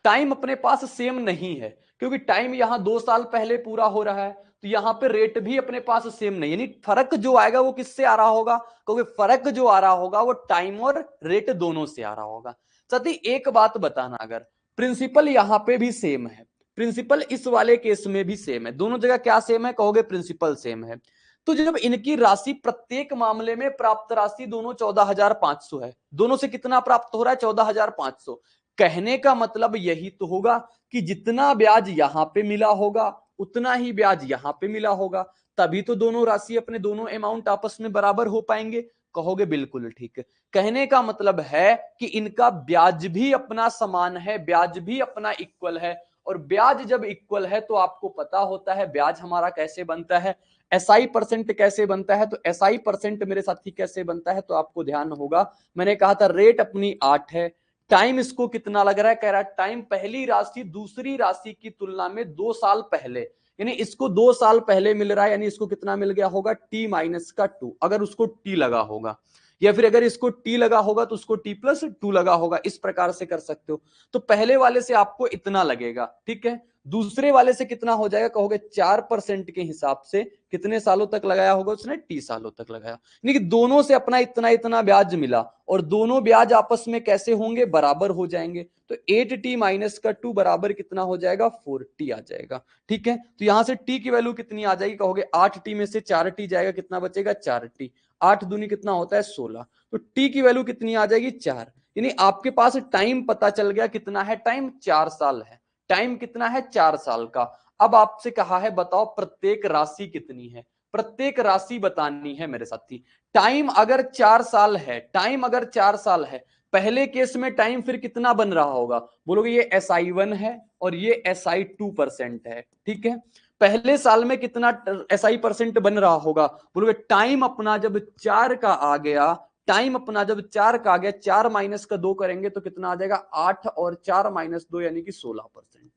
Speaker 2: टाइम अपने पास सेम नहीं है, क्योंकि टाइम यहां 2 साल पहले पूरा हो रहा है, तो यहां पे रेट भी अपने पास सेम नहीं, यानी फर्क जो आएगा वो किससे आ रहा होगा, क्योंकि फर्क जो आ रहा होगा वो टाइम और रेट दोनों से आ रहा होगा। सती एक बात बताना, अगर प्रिंसिपल यहां पे भी सेम है, प्रिंसिपल इस वाले केस में भी सेम है, दोनों जगह क्या सेम है, कहोगे प्रिंसिपल सेम है, तो जब इनकी राशि प्रत्येक मामले में प्राप्त राशि दोनों 14,500 है, दोनों से कितना प्राप्त हो रहा है 14,500, कहने का मतलब यही तो होगा कि जितना ब्याज यहां पे मिला होगा उतना ही ब्याज यहां पे मिला होगा, तभी तो दोनों राशि अपने दोनों अमाउंट आपस में बराबर हो पाएंगे, कहोगे बिल्कुल ठीक। कहने का मतलब है कि इनका ब्याज भी अपना समान है, ब्याज भी अपना इक्वल है, और ब्याज जब इक्वल है तो आपको पता होता है ब्याज हमारा कैसे बनता है, एसआई परसेंट कैसे बनता है, तो एसआई परसेंट मेरे साथी कैसे बनता है, तो आपको ध्यान होगा मैंने कहा था रेट अपनी 8 है, टाइम इसको कितना लग रहा है, कह रहा है टाइम पहली राशि दूसरी राशि की तुलना में 2 साल पहले, यानी इसको 2 साल पहले मिल रहा है, यानी इसको कितना मिल गया होगा t माइनस का 2, अगर उसको t लगा होगा, या फिर अगर इसको t लगा होगा तो उसको t प्लस 2 लगा होगा, इस प्रकार से कर सकते हो। तो पहले वाले से आपको इतना लगेगा, ठीक है, दूसरे वाले से कितना हो जाएगा, कहोगे 4% के हिसाब से कितने सालों तक लगाया होगा उसने, t सालों तक लगाया, यानी कि दोनों से अपना इतना इतना ब्याज मिला, और दोनों ब्याज आपस में कैसे होंगे, बराबर हो जाएंगे, तो 8t माइनस का 2 बराबर कितना हो जाएगा 4t आ जाएगा, ठीक है। तो यहां से t की वैल्यू कितनी आ जाएगी, कहोगे 8t में से 4t जाएगा, कितना बचेगा 4t, 8 दूनी कितना होता है 16, तो t की वैल्यू कितनी आ जाएगी 4, यानी आपके पास टाइम पता चल गया, कितना है टाइम 4 साल है, टाइम कितना है 4 साल का। अब आपसे कहा है बताओ प्रत्येक राशि कितनी है, प्रत्येक राशि बतानी है मेरे साथी। टाइम अगर 4 साल है, टाइम अगर 4 साल है, पहले केस में टाइम फिर कितना बन रहा होगा, बोलोगे ये SI1 है और ये SI2% है, ठीक है। पहले साल में कितना SI% बन रहा होगा, बोलोगे टाइम अपना जब 4 का आ गया, टाइम अपना जब 4 का आ गया, 4 माइनस का 2 करेंगे तो कितना आ जाएगा 8 और 4 माइनस 2 यानी कि 16%।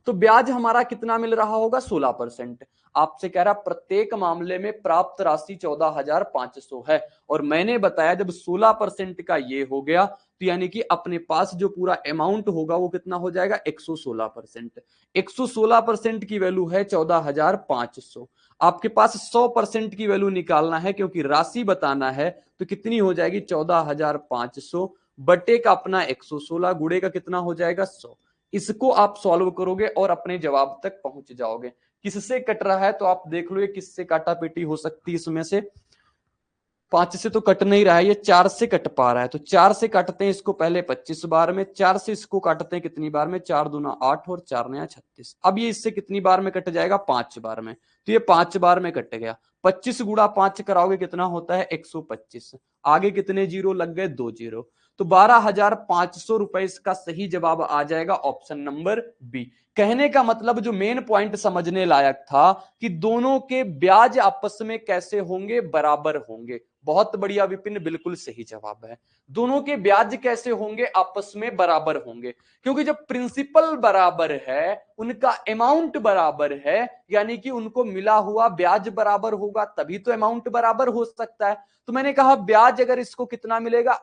Speaker 2: तो ब्याज हमारा कितना मिल रहा होगा 16%। आपसे कह रहा प्रत्येक मामले में प्राप्त राशि 14,500 है, और मैंने बताया जब 16% का ये हो गया तो यानी कि अपने पास जो पूरा अमाउंट होगा वो कितना हो जाएगा 116%। 116% की वैल्यू है 14,500। आपके पास 100% की वैल्यू निकालना है क्योंकि राशि बताना है, तो कितनी हो जाएगी 14,500 बटे का अपना 116 गुणे का कितना हो जाएगा 100। इसको आप सॉल्व करोगे और अपने जवाब तक पहुंच जाओगे। किससे कट रहा है तो आप देख लो ये किससे काटा पीटी हो सकती है। इसमें से 5 से तो कट नहीं रहा है, ये 4 से कट पा रहा है, तो 4 से काटते हैं इसको पहले 25 बार में, 4 से इसको काटते हैं कितनी बार में 4 दूना 8 और 4 नया 36। अब ये इससे कितनी बार में कट जाएगा 5 बार में, तो ये 5 बार में कट गया। 25 गुणा 5 कराओगे कितना होता है 125। आगे कितने जीरो लग गए 2 जीरो, तो 12,500 रुपए इसका सही जवाब आ जाएगा ऑप्शन नंबर बी। कहने का मतलब जो मेन पॉइंट समझने लायक था कि दोनों के ब्याज आपस में कैसे होंगे, बराबर होंगे। बहुत बढ़िया विपिन, बिल्कुल सही जवाब है। दोनों के ब्याज कैसे होंगे, आपस में बराबर होंगे, क्योंकि जब प्रिंसिपल बराबर है, उनका अमाउंट बराबर है, यानी कि उनको मिला हुआ ब्याज बराबर होगा, तभी तो अमाउंट बराबर हो सकता है। तो मैंने कहा ब्याज अगर इसको कितना मिलेगा,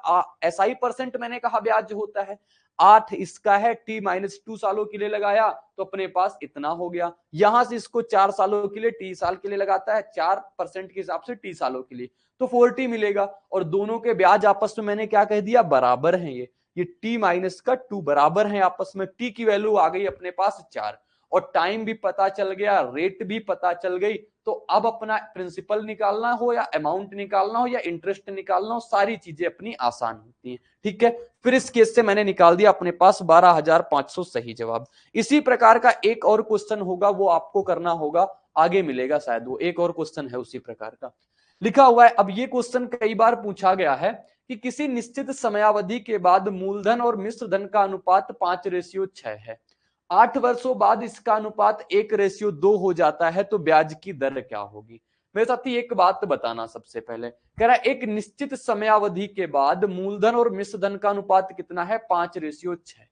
Speaker 2: SI परसेंट मैंने कहा ब्याज होता है, 8 इसका है, T-2 सालों के लिए लगाया तो अपने पास इतना हो गया। यहां से इसको 4 सालों के लिए, T साल के लिए लगाता है 4% के हिसाब से T सालों के लिए, तो 40 मिलेगा। और दोनों के ब्याज आपस में मैंने क्या कह दिया, बराबर हैं। ये T-2 बराबर हैं आपस में। T की वैल्यू आ गई अपने पास 4, और टाइम भी पता चल गया, रेट भी पता चल गई। तो अब अपना प्रिंसिपल निकालना हो या अमाउंट निकालना हो या इंटरेस्ट निकालना हो, सारी चीजें अपनी आसान होती हैं। ठीक है, फिर इस केस से मैंने निकाल दिया अपने पास 12,500 सही जवाब। इसी प्रकार का एक और क्वेश्चन होगा, वो आपको करना होगा, आगे मिलेगा शायद, वो एक और क्वेश्चन है उसी प्रकार का लिखा हुआ है। अब ये क्वेश्चन कई बार पूछा गया है कि किसी निश्चित समयावधि के बाद मूलधन और मिश्र धन का अनुपात 5:6 है, 8 वर्षों बाद इसका अनुपात 1:2 हो जाता है, तो ब्याज की दर क्या होगी। मेरे साथी एक बात बताना, सबसे पहले कह रहा है एक निश्चित समयावधि के बाद मूलधन और मिश्र धन का अनुपात कितना है 5:6।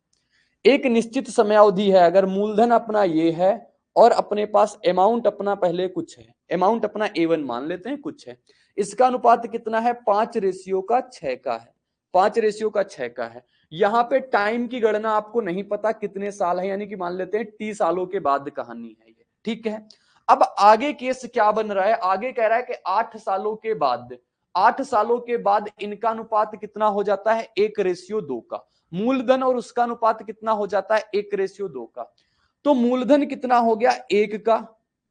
Speaker 2: एक निश्चित समयावधि है, अगर मूलधन अपना ये है और अपने पास अमाउंट अपना पहले कुछ है, अमाउंट अपना A1 मान लेते हैं कुछ है, इसका अनुपात कितना है 5:6 का है, 5:6 का है। यहां पे टाइम की गणना आपको नहीं पता कितने साल है, यानी कि मान लेते हैं T सालों के बाद कहानी है ये, ठीक है। अब आगे केस क्या बन रहा है, आगे कह रहा है कि 8 सालों के बाद, 8 सालों के बाद इनका अनुपात कितना हो जाता है 1:2 का, मूलधन और उसका अनुपात कितना हो जाता है 1:2 का। तो मूलधन कितना हो गया 1 का,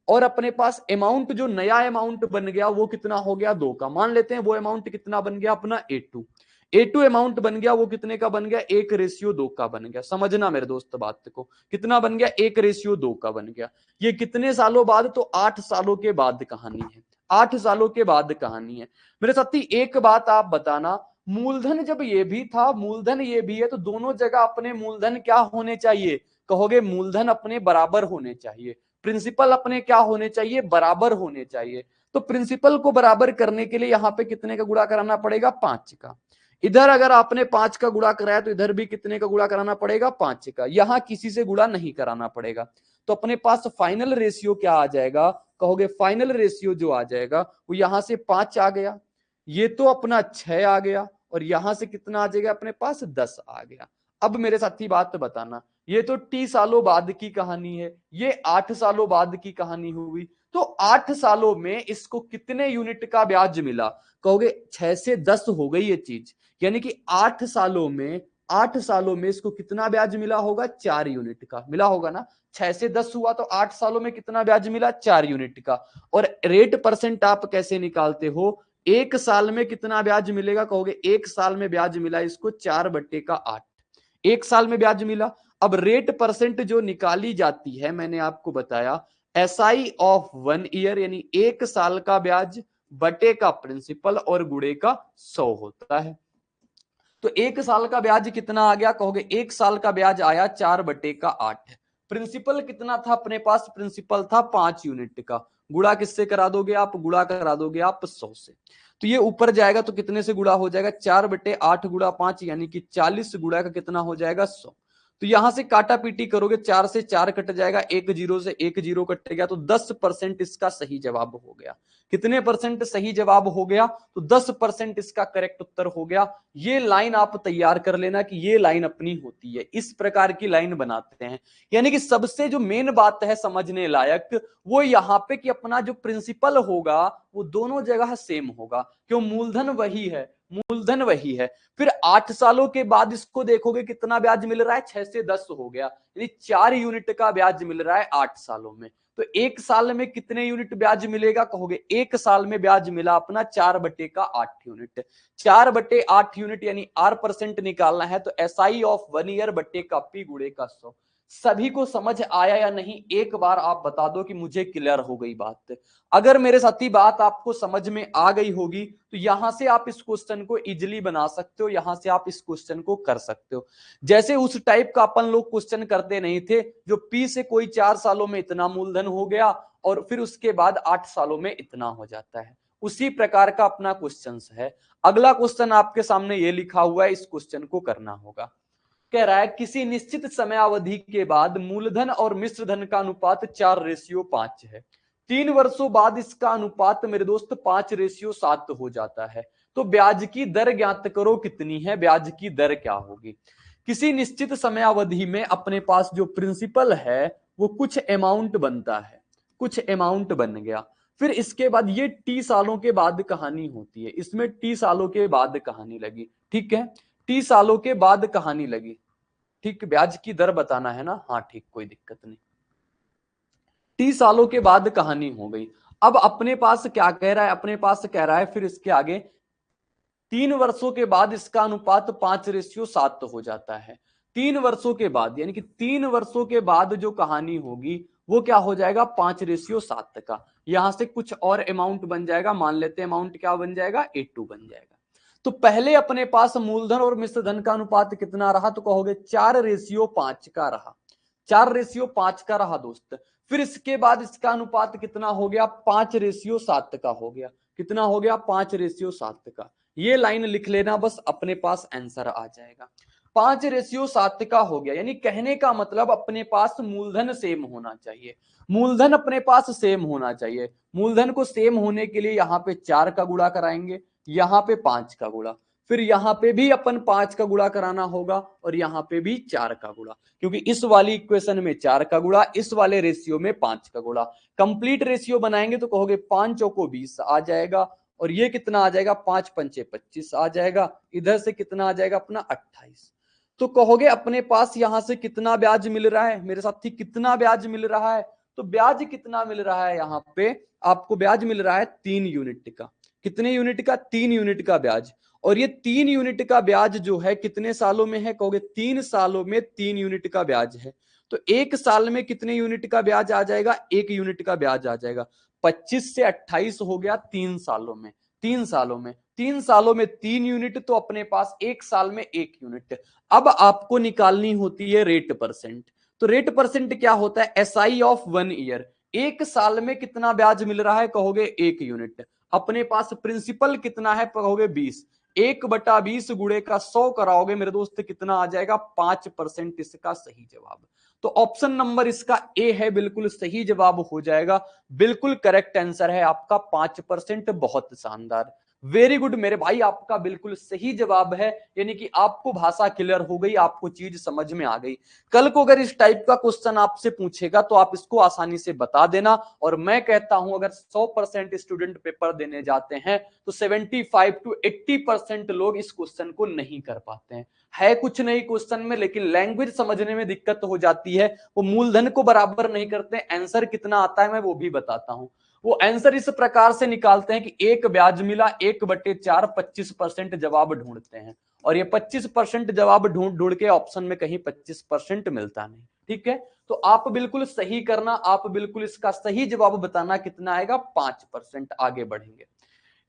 Speaker 2: और अपने पास अमाउंट जो नया अमाउंट बन गया वो कितना हो गया 2 का। मान लेते हैं वो अमाउंट कितना बन गया अपना A2 अमाउंट बन गया, वो कितने का बन गया 1:2 का बन गया। समझना मेरे दोस्त बात को, कितना बन गया 1:2 का बन गया। ये कितने सालों बाद, तो 8 सालों के बाद कहानी है, 8 सालों के बाद कहानी है। मेरे साथी एक बात आप बताना, मूलधन जब ये भी था, मूलधन ये भी है, तो दोनों जगह अपने मूलधन क्या होने चाहिए, कहोगे मूलधन अपने बराबर होने चाहिए, प्रिंसिपल अपने क्या होने चाहिए, बराबर होने चाहिए। तो प्रिंसिपल को बराबर करने के लिए यहां पे कितने का गुणा कराना पड़ेगा 5 का। इधर अगर आपने 5 का गुणा कराया तो इधर भी कितने का गुणा कराना पड़ेगा 5 का। यहां किसी से गुणा नहीं कराना पड़ेगा, तो अपने पास फाइनल रेशियो क्या आ जाएगा, कहोगे फाइनल रेशियो जो आ जाएगा वो यहां से 5 आ गया, ये तो अपना 6 आ गया, और यहां से कितना आ जाएगा अपने पास 10 आ गया। अब मेरे साथी बात बताना, ये तो T सालों बाद की कहानी है, ये 8 सालों बाद की कहानी हुई। तो 8 सालों में इसको कितने यूनिट का ब्याज मिला, कहोगे 6 से 10 हो गई ये चीज, यानी कि 8 सालों में, 8 सालों में इसको कितना ब्याज मिला होगा 4 यूनिट का मिला होगा ना। 6 से 10 हुआ तो 8 सालों में कितना ब्याज मिला 4 यूनिट का। और रेट परसेंट आप कैसे निकालते हो, एक साल में कितना ब्याज मिलेगा, कहोगे एक साल में ब्याज मिला इसको 4/8, एक साल में ब्याज मिला। अब रेट परसेंट जो निकाली जाती है मैंने आपको बताया SI ऑफ 1 ईयर, यानी एक साल का ब्याज बटे का प्रिंसिपल और गुणे का 100 होता है। तो एक साल का ब्याज कितना आ गया, कहोगे एक साल का ब्याज आया 4/8। प्रिंसिपल कितना था अपने पास, प्रिंसिपल था 5 यूनिट का, गुणा किससे करा दोगे आप, गुणा करा दोगे आप 100 से। तो ये ऊपर जाएगा तो कितने से गुणा हो जाएगा 4/8 गुणा 5, यानी कि 40 गुणा का कितना हो जाएगा 100। तो यहां से काटा पीटी करोगे, 4 से 4 कट जाएगा, 1 जीरो से 1 जीरो कट गया, तो 10% इसका सही जवाब हो गया। कितने परसेंट सही जवाब हो गया? तो 10% इसका करेक्ट उत्तर हो गया। ये लाइन आप तैयार कर लेना कि ये लाइन अपनी होती है, इस प्रकार की लाइन बनाते हैं। यानी कि सबसे जो मेन बात है समझने लायक वो यहां पे कि अपना जो प्रिंसिपल होगा वो दोनों जगह सेम होगा। क्यों? मूलधन वही है, मूलधन वही है। फिर 8 सालों के बाद इसको देखोगे कितना ब्याज मिल रहा है, 6 से 10 हो गया, यानी 4 यूनिट का ब्याज मिल रहा है 8 सालों में। तो एक साल में कितने यूनिट ब्याज मिलेगा? कहोगे एक साल में ब्याज मिला अपना 4/8 यूनिट। 4/8 यूनिट यानी R% निकालना है, तो SI ऑफ 1 ईयर बट्टे का P गुणे का 100। सभी को समझ आया या नहीं? एक बार आप बता दो कि मुझे क्लियर हो गई बात। अगर मेरे साथी बात आपको समझ में आ गई होगी तो यहां से आप इस क्वेश्चन को इजीली बना सकते हो, यहां से आप इस क्वेश्चन को कर सकते हो। जैसे उस टाइप का अपन लोग क्वेश्चन करते नहीं थे, जो P से कोई 4 सालों में इतना मूलधन हो गया और फिर उसके बाद 8 सालों में इतना हो जाता है, उसी प्रकार का अपना क्वेश्चन है। अगला क्वेश्चन आपके सामने ये लिखा हुआ है, इस क्वेश्चन को करना होगा। कह रहा है किसी निश्चित समयावधि के बाद मूलधन और मिश्र धन का अनुपात 4:5 है। 3 वर्षों बाद इसका अनुपात मेरे दोस्त 5:7 हो जाता है। तो ब्याज की दर ज्ञात करो, कितनी है ब्याज की दर, क्या होगी? किसी निश्चित समयावधि में अपने पास जो प्रिंसिपल है वो कुछ अमाउंट बनता है, कुछ अमाउंट बन गया। फिर इसके बाद ये टी सालों के बाद कहानी होती है, इसमें टी सालों के बाद कहानी लगी, ठीक है, टी सालों के बाद कहानी लगी, ठीक, ब्याज की दर बताना है ना, हाँ ठीक, कोई दिक्कत नहीं। 30 सालों के बाद कहानी हो गई। अब अपने पास क्या कह रहा है? अपने पास कह रहा है फिर इसके आगे 3 वर्षों के बाद इसका अनुपात 5:7 हो जाता है। 3 वर्षों के बाद, यानी कि 3 वर्षों के बाद जो कहानी होगी वो क्या हो जाएगा? 5:7 का। यहां से कुछ और अमाउंट बन जाएगा, मान लेते हैं अमाउंट क्या बन जाएगा? 82 बन जाएगा। तो पहले अपने पास मूलधन और मिश्र धन का अनुपात कितना रहा? तो कहोगे 4:5 का रहा, 4:5 का रहा दोस्त। फिर इसके बाद इसका अनुपात कितना हो गया? 5:7 का हो गया। कितना हो गया? 5:7 का। ये लाइन लिख लेना बस, अपने पास आंसर आ जाएगा। 5:7 का हो गया, यानी कहने का मतलब अपने पास मूलधन सेम होना चाहिए, मूलधन अपने पास सेम होना चाहिए। मूलधन को सेम होने के लिए यहाँ पे 4 का गुणा कराएंगे, यहाँ पे 5 का गुणा, फिर यहाँ पे भी अपन 5 का गुणा कराना होगा और यहाँ पे भी 4 का गुणा, क्योंकि इस वाली इक्वेशन में 4 का गुणा, इस वाले रेशियो में 5 का गुणा। कंप्लीट रेशियो बनाएंगे तो कहोगे 5 चौको 20 आ जाएगा, और ये कितना आ जाएगा? 5 पंचे 25 आ जाएगा। इधर से कितना आ जाएगा अपना? 28। तो कहोगे अपने पास यहां से कितना ब्याज मिल रहा है मेरे साथी? कितना ब्याज मिल रहा है? तो ब्याज कितना मिल रहा है? यहाँ पे आपको ब्याज मिल रहा है 3 यूनिट का। कितने यूनिट का? 3 यूनिट का ब्याज। और ये 3 यूनिट का ब्याज जो है कितने सालों में है? कहोगे 3 सालों में 3 यूनिट का ब्याज है। तो एक साल में कितने यूनिट का ब्याज आ जाएगा? 1 यूनिट का ब्याज आ जाएगा। 25 से 28 हो गया 3 सालों में, 3 सालों में, 3 सालों में 3 यूनिट, तो अपने पास एक साल में 1 यूनिट। अब आपको निकालनी होती है रेट परसेंट। तो रेट परसेंट क्या होता है? SI of 1 year. एक साल में कितना ब्याज मिल रहा है? कहोगे 1 यूनिट। अपने पास प्रिंसिपल कितना है? कहोगे 20। 1/20 गुणे का 100 कराओगे मेरे दोस्त, कितना आ जाएगा? 5% इसका सही जवाब। तो ऑप्शन नंबर इसका ए है, बिल्कुल सही जवाब हो जाएगा। बिल्कुल करेक्ट आंसर है आपका 5%। बहुत शानदार, वेरी गुड मेरे भाई, आपका बिल्कुल सही जवाब है। यानी कि आपको भाषा क्लियर हो गई, आपको चीज समझ में आ गई। कल को अगर इस टाइप का क्वेश्चन आपसे पूछेगा तो आप इसको आसानी से बता देना। और मैं कहता हूं अगर 100% स्टूडेंट पेपर देने जाते हैं तो 75 to 80% लोग इस क्वेश्चन को नहीं कर पाते हैं। है कुछ नहीं क्वेश्चन में, लेकिन लैंग्वेज समझने में दिक्कत हो जाती है। वो मूलधन को बराबर नहीं करते। आंसर कितना आता है मैं वो भी बताता हूं। वो आंसर इस प्रकार से निकालते हैं कि एक ब्याज मिला 1/4, 25% जवाब ढूंढते हैं। और ये 25% जवाब ढूंढ ढूंढ के ऑप्शन में कहीं 25% मिलता नहीं। ठीक है, तो आप बिल्कुल सही करना, आप बिल्कुल इसका सही जवाब बताना कितना आएगा? 5%। आगे बढ़ेंगे।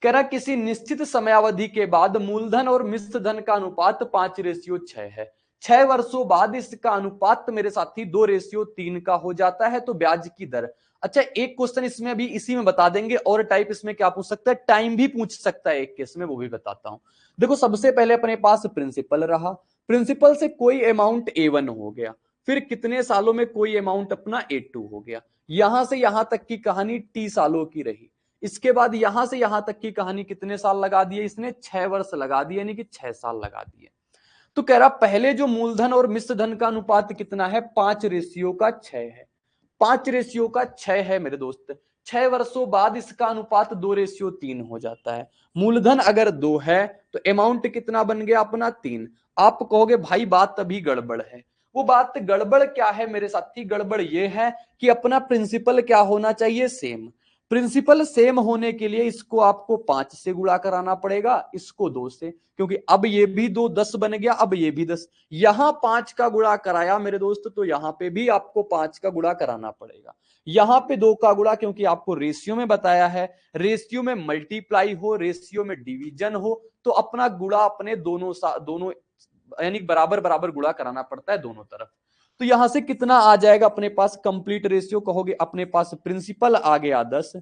Speaker 2: कह रहा किसी निश्चित समयावधि के बाद मूलधन और मिश्र धन का अनुपात 5:6 है। 6 वर्षों बाद इसका अनुपात मेरे साथी 2:3 का हो जाता है। तो ब्याज की दर। अच्छा, एक क्वेश्चन इसमें अभी इसी में बता देंगे, और टाइप इसमें क्या पूछ सकता है? टाइम भी पूछ सकता है एक केस में, वो भी बताता हूं। देखो, सबसे पहले अपने पास प्रिंसिपल रहा, प्रिंसिपल से कोई अमाउंट A1 हो गया, फिर कितने सालों में कोई अमाउंट अपना A2 हो गया, यहां से यहां तक की कहानी T सालों की रही। इसके बाद यहां से यहां तक की कहानी कितने साल लगा दिए इसने, 6 वर्ष लगा दिए, यानी कि 6 साल लगा दिए। तो कह रहा पहले जो मूलधन और मिश्र धन का अनुपात कितना है, 5:6 है। 5:6 है मेरे दोस्त। 6 वर्षों बाद इसका अनुपात 2:3 हो जाता है। मूलधन अगर 2 है तो अमाउंट कितना बन गया अपना 3। आप कहोगे भाई बात अभी गड़बड़ है। वो बात गड़बड़ क्या है मेरे साथी, गड़बड़ ये है कि अपना प्रिंसिपल क्या होना चाहिए, सेम। प्रिंसिपल सेम होने के लिए इसको आपको 5 से गुणा कराना पड़ेगा, इसको 2 से, क्योंकि अब ये भी 2 10 बन गया, अब ये भी 10। यहां 5 का गुणा कराया मेरे दोस्त तो यहां पे भी आपको 5 का गुणा कराना पड़ेगा। यहां पे 2 का गुणा, क्योंकि आपको रेशियो में बताया है, रेशियो में मल्टीप्लाई हो, रेशियो में डिवीजन हो, तो अपना गुणा अपने दोनों यानी बराबर बराबर गुणा कराना पड़ता है दोनों तरफ। तो यहां से कितना आ जाएगा अपने पास, कंप्लीट रेशियो कहोगे, अपने पास प्रिंसिपल आ गया 10,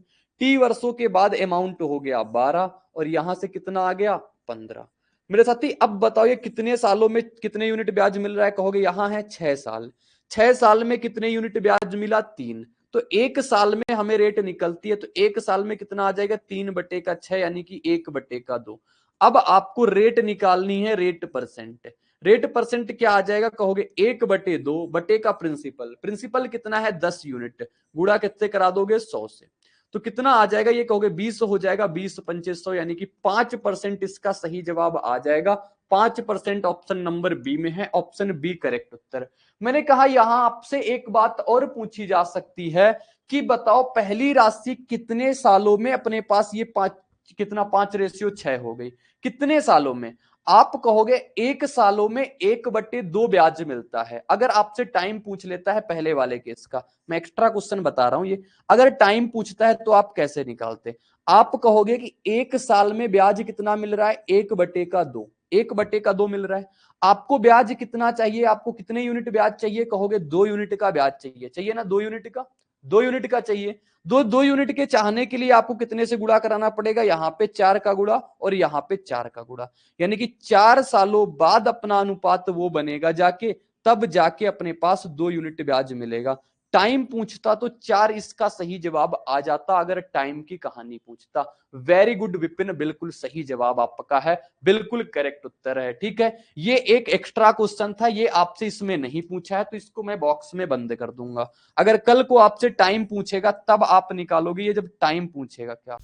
Speaker 2: T वर्षों के बाद अमाउंट हो गया 12, और यहां से कितना आ गया 15। मेरे साथी अब बताओ ये कितने सालों में कितने यूनिट ब्याज मिल रहा है, कहोगे यहां है 6 साल। 6 साल में कितने यूनिट ब्याज मिला, 3। तो 1 साल में हमें रेट निकलती है, तो 1 साल में कितना आ जाएगा, 3/6 यानी कि 1/2। अब आपको रेट निकालनी है, रेट परसेंट। रेट परसेंट क्या आ जाएगा, कहोगे 1/2 बटे का प्रिंसिपल। प्रिंसिपल कितना है 10 यूनिट, गुणा कितने करा दोगे 100 से, तो कितना आ जाएगा, ये कहोगे 20 हो जाएगा, 20×5 100 यानी कि 5% इसका सही जवाब आ जाएगा। 5% ऑप्शन नंबर बी में है, ऑप्शन बी करेक्ट उत्तर। मैंने कहा यहां आपसे एक बात और पूछी जा सकती है कि बताओ पहली राशि कितने सालों में अपने पास ये 5:6 हो गई, कितने सालों में। आप कहोगे 1 सालों में 1/2 ब्याज मिलता है। अगर आपसे टाइम पूछ लेता है पहले वाले केस का, मैं एक्स्ट्रा क्वेश्चन बता रहा हूं ये, अगर टाइम पूछता है तो आप कैसे निकालते, आप कहोगे कि 1 साल में ब्याज कितना मिल रहा है, 1/2, 1/2 मिल रहा है। आपको ब्याज कितना चाहिए, आपको कितने यूनिट ब्याज चाहिए, कहोगे 2 यूनिट का ब्याज चाहिए, चाहिए ना 2 यूनिट का, 2 यूनिट का चाहिए। दो यूनिट के चाहने के लिए आपको कितने से गुणा कराना पड़ेगा, यहां पे 4 का गुणा और यहां पे 4 का गुणा, यानी कि 4 सालों बाद अपना अनुपात वो बनेगा जाके, तब जाके अपने पास 2 यूनिट ब्याज मिलेगा। टाइम पूछता तो 4 इसका सही जवाब आ जाता, अगर टाइम की कहानी पूछता। वेरी गुड विपिन, बिल्कुल सही जवाब आपका है, बिल्कुल करेक्ट उत्तर है। ठीक है, ये एक एक्स्ट्रा क्वेश्चन था, ये आपसे इसमें नहीं पूछा है, तो इसको मैं बॉक्स में बंद कर दूंगा। अगर कल को आपसे टाइम पूछेगा तब आप निकालोगे, ये जब टाइम पूछेगा क्या।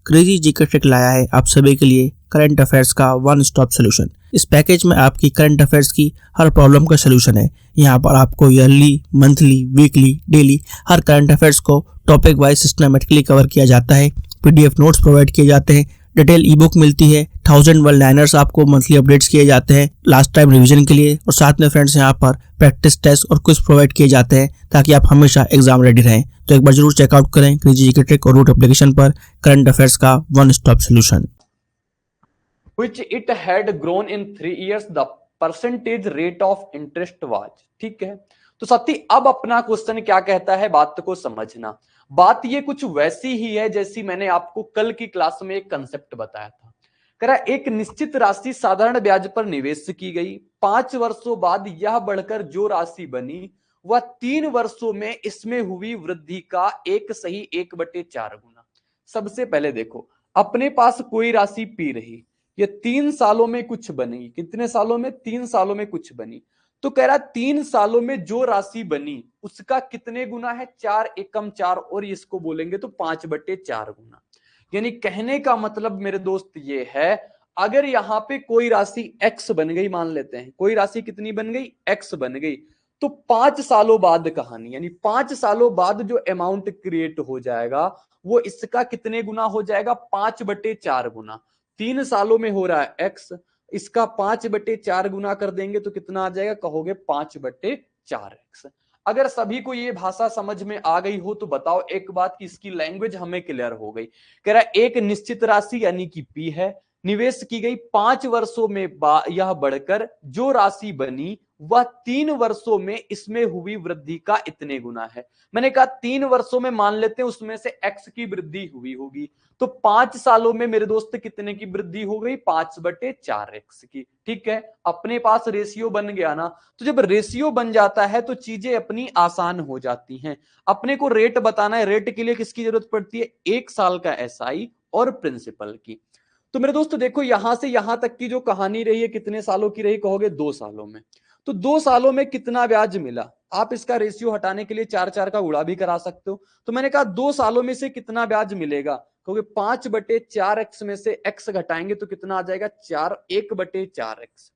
Speaker 1: क्रेजी जीके ट्रिक लाया है आप सभी के लिए करंट अफेयर्स का वन स्टॉप सोल्यूशन। इस पैकेज में आपकी करंट अफेयर्स की हर प्रॉब्लम का सोल्यूशन है। यहाँ पर आपको ईयरली, मंथली, वीकली, डेली हर करंट अफेयर्स को टॉपिक वाइज सिस्टमेटिकली कवर किया जाता है। पीडीएफ नोट्स प्रोवाइड किए जाते हैं, डिटेल ई बुक मिलती है, 1000 वन लाइनर्स आपको मंथली अपडेट्स किए जाते हैं लास्ट टाइम रिवीजन के लिए, और साथ में फ्रेंड्स यहाँ पर प्रैक्टिस टेस्ट और क्विज प्रोवाइड किए जाते हैं ताकि आप हमेशा एग्जाम रेडी रहें। तो एक बार जरूर चेकआउट करें क्रेजी जीके ट्रिक और रूट एप्लीकेशन पर करंट अफेयर्स का one stop solution.
Speaker 2: Which it had grown in 3 years, the percentage rate of interest was। ठीक है, तो साथी अब अपना क्वेश्चन क्या कहता है, बात को समझना। बात ये कुछ वैसी ही है जैसी मैंने आपको कल की क्लास में एक कंसेप्ट बताया था। कह रहा एक निश्चित राशि साधारण ब्याज पर निवेश की गई, 5 वर्षों बाद यह बढ़कर जो राशि बनी वह 3 वर्षों में इसमें हुई वृद्धि का 1/4 गुना। सबसे पहले देखो, अपने पास कोई राशि पी रही, ये 3 सालों में कुछ बनी, कितने सालों में, 3 सालों में कुछ बनी। तो कह रहा 3 सालों में जो राशि बनी उसका कितने गुना है, 4 एकम 4, और इसको बोलेंगे तो 5/4 गुना। यानी कहने का मतलब मेरे दोस्त ये है, अगर यहां पे कोई राशि x बन गई, मान लेते हैं कोई राशि कितनी बन गई, x बन गई, तो 5 सालों बाद कहानी, यानी 5 सालों बाद जो अमाउंट क्रिएट हो जाएगा वो इसका कितने गुना हो जाएगा, 5/4 गुना। 3 सालों में हो रहा है x, इसका 5/4 गुना कर देंगे तो कितना आ जाएगा, कहोगे 5/4x। अगर सभी को ये भाषा समझ में आ गई हो तो बताओ एक बात कि इसकी लैंग्वेज हमें क्लियर हो गई। कह रहा है एक निश्चित राशि यानी कि p है, निवेश की गई 5 वर्षों में यह बढ़कर जो राशि बनी वह 3 वर्षों में इसमें हुई वृद्धि का इतने गुना है। मैंने कहा 3 वर्षों में मान लेते हैं उसमें से x की वृद्धि हुई होगी, तो 5 सालों में मेरे दोस्त कितने की वृद्धि हो गई? 5/4x की। ठीक है, अपने पास रेशियो बन गया ना। तो जब रेशियो बन जाता है तो चीजें अपनी आसान हो जाती हैं। अपने को रेट बताना है, रेट के लिए किसकी जरूरत पड़ती है? 1 साल का एसआई और प्रिंसिपल की। तो मेरे दोस्तों देखो, यहां से यहां तक की जो कहानी रही है कितने सालों की रही? कहोगे 2 सालों में। तो 2 सालों में कितना ब्याज मिला? आप इसका रेशियो हटाने के लिए 4 का गुणा भी करा सकते हो। तो मैंने कहा 2 सालों में से कितना ब्याज मिलेगा? कहोगे 5/4x में से x घटाएंगे तो कितना आ जाएगा? 1/4x।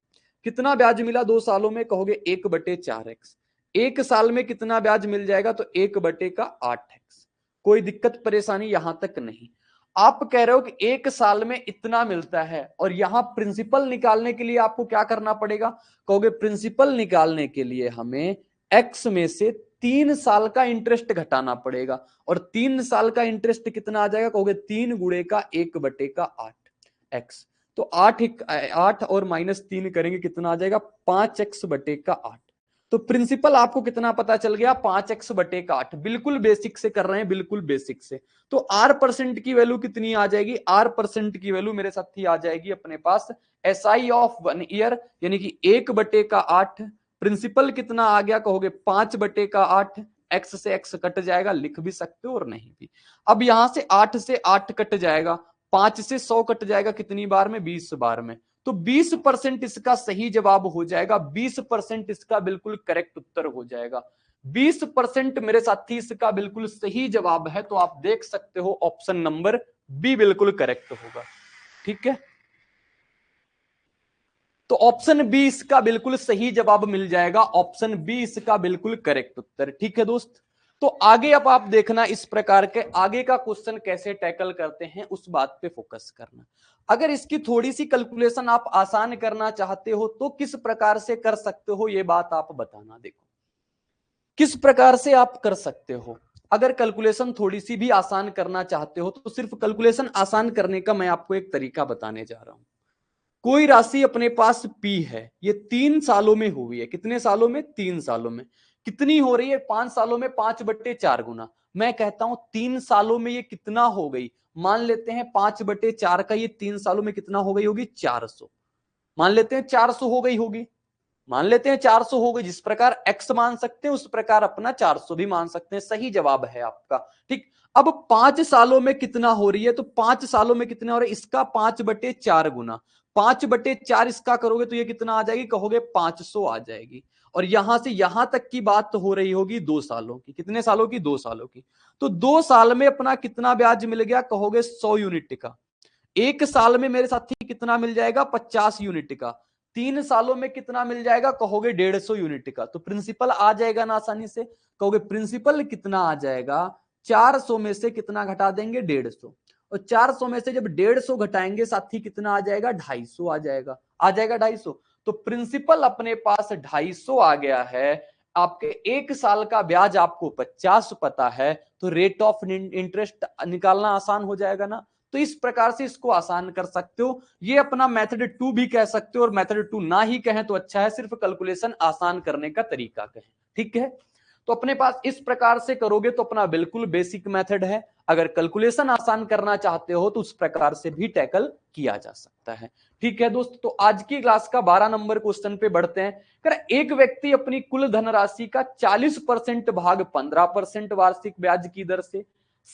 Speaker 2: कितना ब्याज मिला 2 सालों में? कहोगे 1/4x। 1 साल में कितना ब्याज मिल जाएगा? तो 1/8x। कोई दिक्कत परेशानी यहां तक नहीं। आप कह रहे हो कि 1 साल में इतना मिलता है और यहां प्रिंसिपल निकालने के लिए आपको क्या करना पड़ेगा? कहोगे प्रिंसिपल निकालने के लिए हमें x में से 3 साल का इंटरेस्ट घटाना पड़ेगा। और 3 साल का इंटरेस्ट कितना आ जाएगा? कहोगे 3 गुणे का 1/8x। तो 8 और -3 करेंगे कितना आ जाएगा? 5x/8। तो प्रिंसिपल आपको कितना पता चल गया? 5x/8। बिल्कुल बेसिक से कर रहे हैं, बिल्कुल बेसिक से। तो r% की वैल्यू कितनी आ जाएगी? r% की वैल्यू मेरे साथ ही आ जाएगी अपने पास SI ऑफ 1 ईयर, यानी कि 1/8। प्रिंसिपल कितना आ गया? कहोगे 5/8। x से x कट जाएगा, लिख भी सकते हो और नहीं भी। अब यहां से 8 से 8 कट जाएगा, 5 से 100 कट जाएगा, कितनी बार में? 20 बार में। तो 20% इसका सही जवाब हो जाएगा। 20% इसका बिल्कुल करेक्ट उत्तर हो जाएगा। 20% मेरे साथी इसका बिल्कुल सही जवाब है। तो आप देख सकते हो ऑप्शन नंबर बी बिल्कुल करेक्ट होगा। ठीक है, तो ऑप्शन बी इसका बिल्कुल सही जवाब मिल जाएगा। ऑप्शन बी इसका बिल्कुल करेक्ट उत्तर। ठीक है दोस्त, तो आगे अब आप देखना इस प्रकार के आगे का क्वेश्चन कैसे टैकल करते हैं, उस बात पे फोकस करना। अगर इसकी थोड़ी सी कैलकुलेशन आप आसान करना चाहते हो तो किस प्रकार से कर सकते हो, ये बात आप बताना। देखो किस प्रकार से आप कर सकते हो। अगर कैलकुलेशन थोड़ी सी भी आसान करना चाहते हो तो सिर्फ कैलकुलेशन आसान करने का मैं आपको एक तरीका बताने जा रहा हूं। कोई राशि अपने पास P है, ये 3 सालों में हुई है। कितने सालों में? 3 सालों में। कितनी हो रही है? 5 सालों में 5/4 गुना। मैं कहता हूं 3 सालों में ये कितना हो गई? मान लेते हैं 5/4 का ये 3 सालों में कितना हो गई होगी? 400। मान लेते हैं 400 हो गई होगी। मान लेते हैं 400 हो गई। जिस प्रकार x मान सकते हैं उस प्रकार अपना 400 भी मान सकते हैं। सही जवाब है आपका। ठीक, अब 5 सालों में कितना हो रही है? तो 5 सालों में कितना हो रहा है? इसका 5/4 गुना। 5/4 इसका करोगे तो ये कितना आ जाएगी? कहोगे 500 आ जाएगी। और यहां से यहां तक की बात हो रही होगी 2 सालों की। कितने सालों की? 2 सालों की। तो 2 साल में अपना कितना ब्याज मिल गया? कहोगे 100 यूनिट का। 1 साल में मेरे साथी कितना मिल जाएगा? 50 यूनिट का। 3 सालों में कितना मिल जाएगा? कहोगे 150 यूनिट का। तो प्रिंसिपल आ जाएगा ना आसानी से। कहोगे प्रिंसिपल कितना आ जाएगा? 400 में से कितना घटा देंगे? 150। और 400 में से जब 150 घटाएंगे साथी कितना आ जाएगा? 250 आ जाएगा। आ जाएगा 250। तो प्रिंसिपल अपने पास 250 आ गया है। आपके 1 साल का ब्याज आपको 50 पता है, तो रेट ऑफ इंटरेस्ट निकालना आसान हो जाएगा ना। तो इस प्रकार से इसको आसान कर सकते हो। ये अपना मेथड 2 भी कह सकते हो, और मेथड 2 ना ही कहें तो अच्छा है, सिर्फ कैलकुलेशन आसान करने का तरीका कहें। ठीक है, तो अपने पास इस प्रकार से करोगे तो अपना बिल्कुल बेसिक मेथड है। अगर कैलकुलेशन आसान करना चाहते हो तो उस प्रकार से भी टैकल किया जा सकता है। ठीक है दोस्त, तो आज की क्लास का 12 नंबर क्वेश्चन पे बढ़ते हैं। अगर एक व्यक्ति अपनी कुल धनराशि का 40% भाग 15% वार्षिक ब्याज की दर से,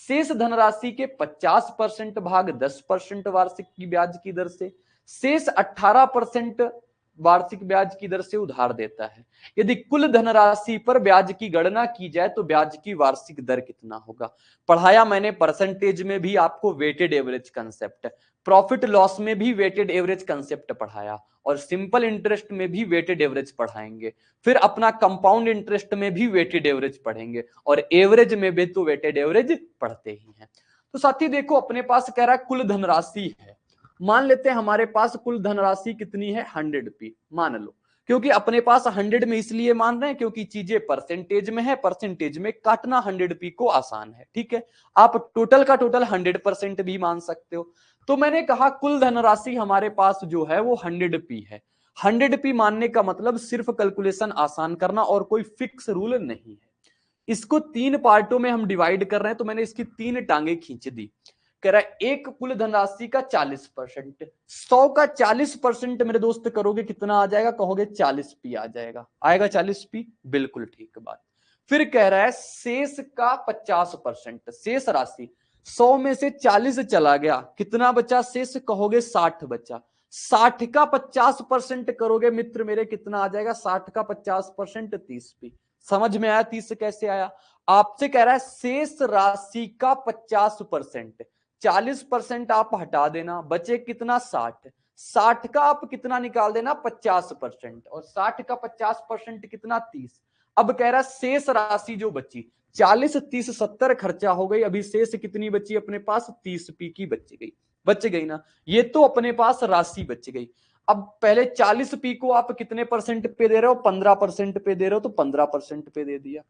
Speaker 2: शेष धनराशि के 50% भाग 10% वार्षिक की ब्याज की दर से, शेष 18% वार्षिक ब्याज की दर से उधार देता है, यदि कुल धनराशि पर ब्याज की गणना की जाए तो ब्याज की वार्षिक दर कितना होगा। पढ़ाया मैंने परसेंटेज में भी आपको weighted average concept, profit loss में भी वेटेड एवरेज कंसेप्ट पढ़ाया, और सिंपल इंटरेस्ट में भी वेटेड एवरेज पढ़ाएंगे। फिर अपना कंपाउंड इंटरेस्ट में भी वेटेड एवरेज पढ़ेंगे, और एवरेज में भी तो वेटेड एवरेज पढ़ते ही हैं। तो साथी देखो, अपने पास कह रहा है कुल धनराशि है। मान लेते हैं हमारे पास कुल धनराशि कितनी है? 100p मान लो। क्योंकि अपने पास 100 में इसलिए मान रहे हैं क्योंकि चीजें परसेंटेज में है, परसेंटेज में काटना 100p को आसान है। ठीक है, आप टोटल का टोटल 100% भी मान सकते हो। तो मैंने कहा कुल धनराशि हमारे पास जो है वो 100p है। 100p मानने का मतलब सिर्फ कैलकुलेशन आसान करना और कोई फिक्स रूल नहीं है। इसको 3 पार्टों में हम डिवाइड कर रहे हैं, तो मैंने इसकी 3 टांगे खींच दी। कह रहा है एक कुल धनराशि का 40%, 100 का 40% मेरे दोस्त करोगे कितना आ जाएगा, कहोगे 40p आ जाएगा। आएगा 40p, बिल्कुल ठीक बात। फिर कह रहा है शेष का 50%, शेष राशि 100 में से 40 चला गया, कितना बचा शेष, कहोगे 60 बचा। 60 का 50% करोगे मित्र मेरे, कितना आ जाएगा, 60 का 50% 30p। समझ में आया 30 कैसे आया? आपसे कह रहा है शेष राशि का 50%, 40% आप हटा देना, बचे कितना 60, 60 का आप कितना निकाल देना 50%, और 60 का 50% कितना 30। अब कह रहा है शेष राशि जो बची 40 30 70 खर्चा हो गई, अभी शेष कितनी बची अपने पास, 30p की बच गई ना, ये तो अपने पास राशि बच गई। अब पहले 40p को आप कितने परसेंट पे दे रहे हो, 15% पे दे रहे हो, तो 15% पे दे दिया।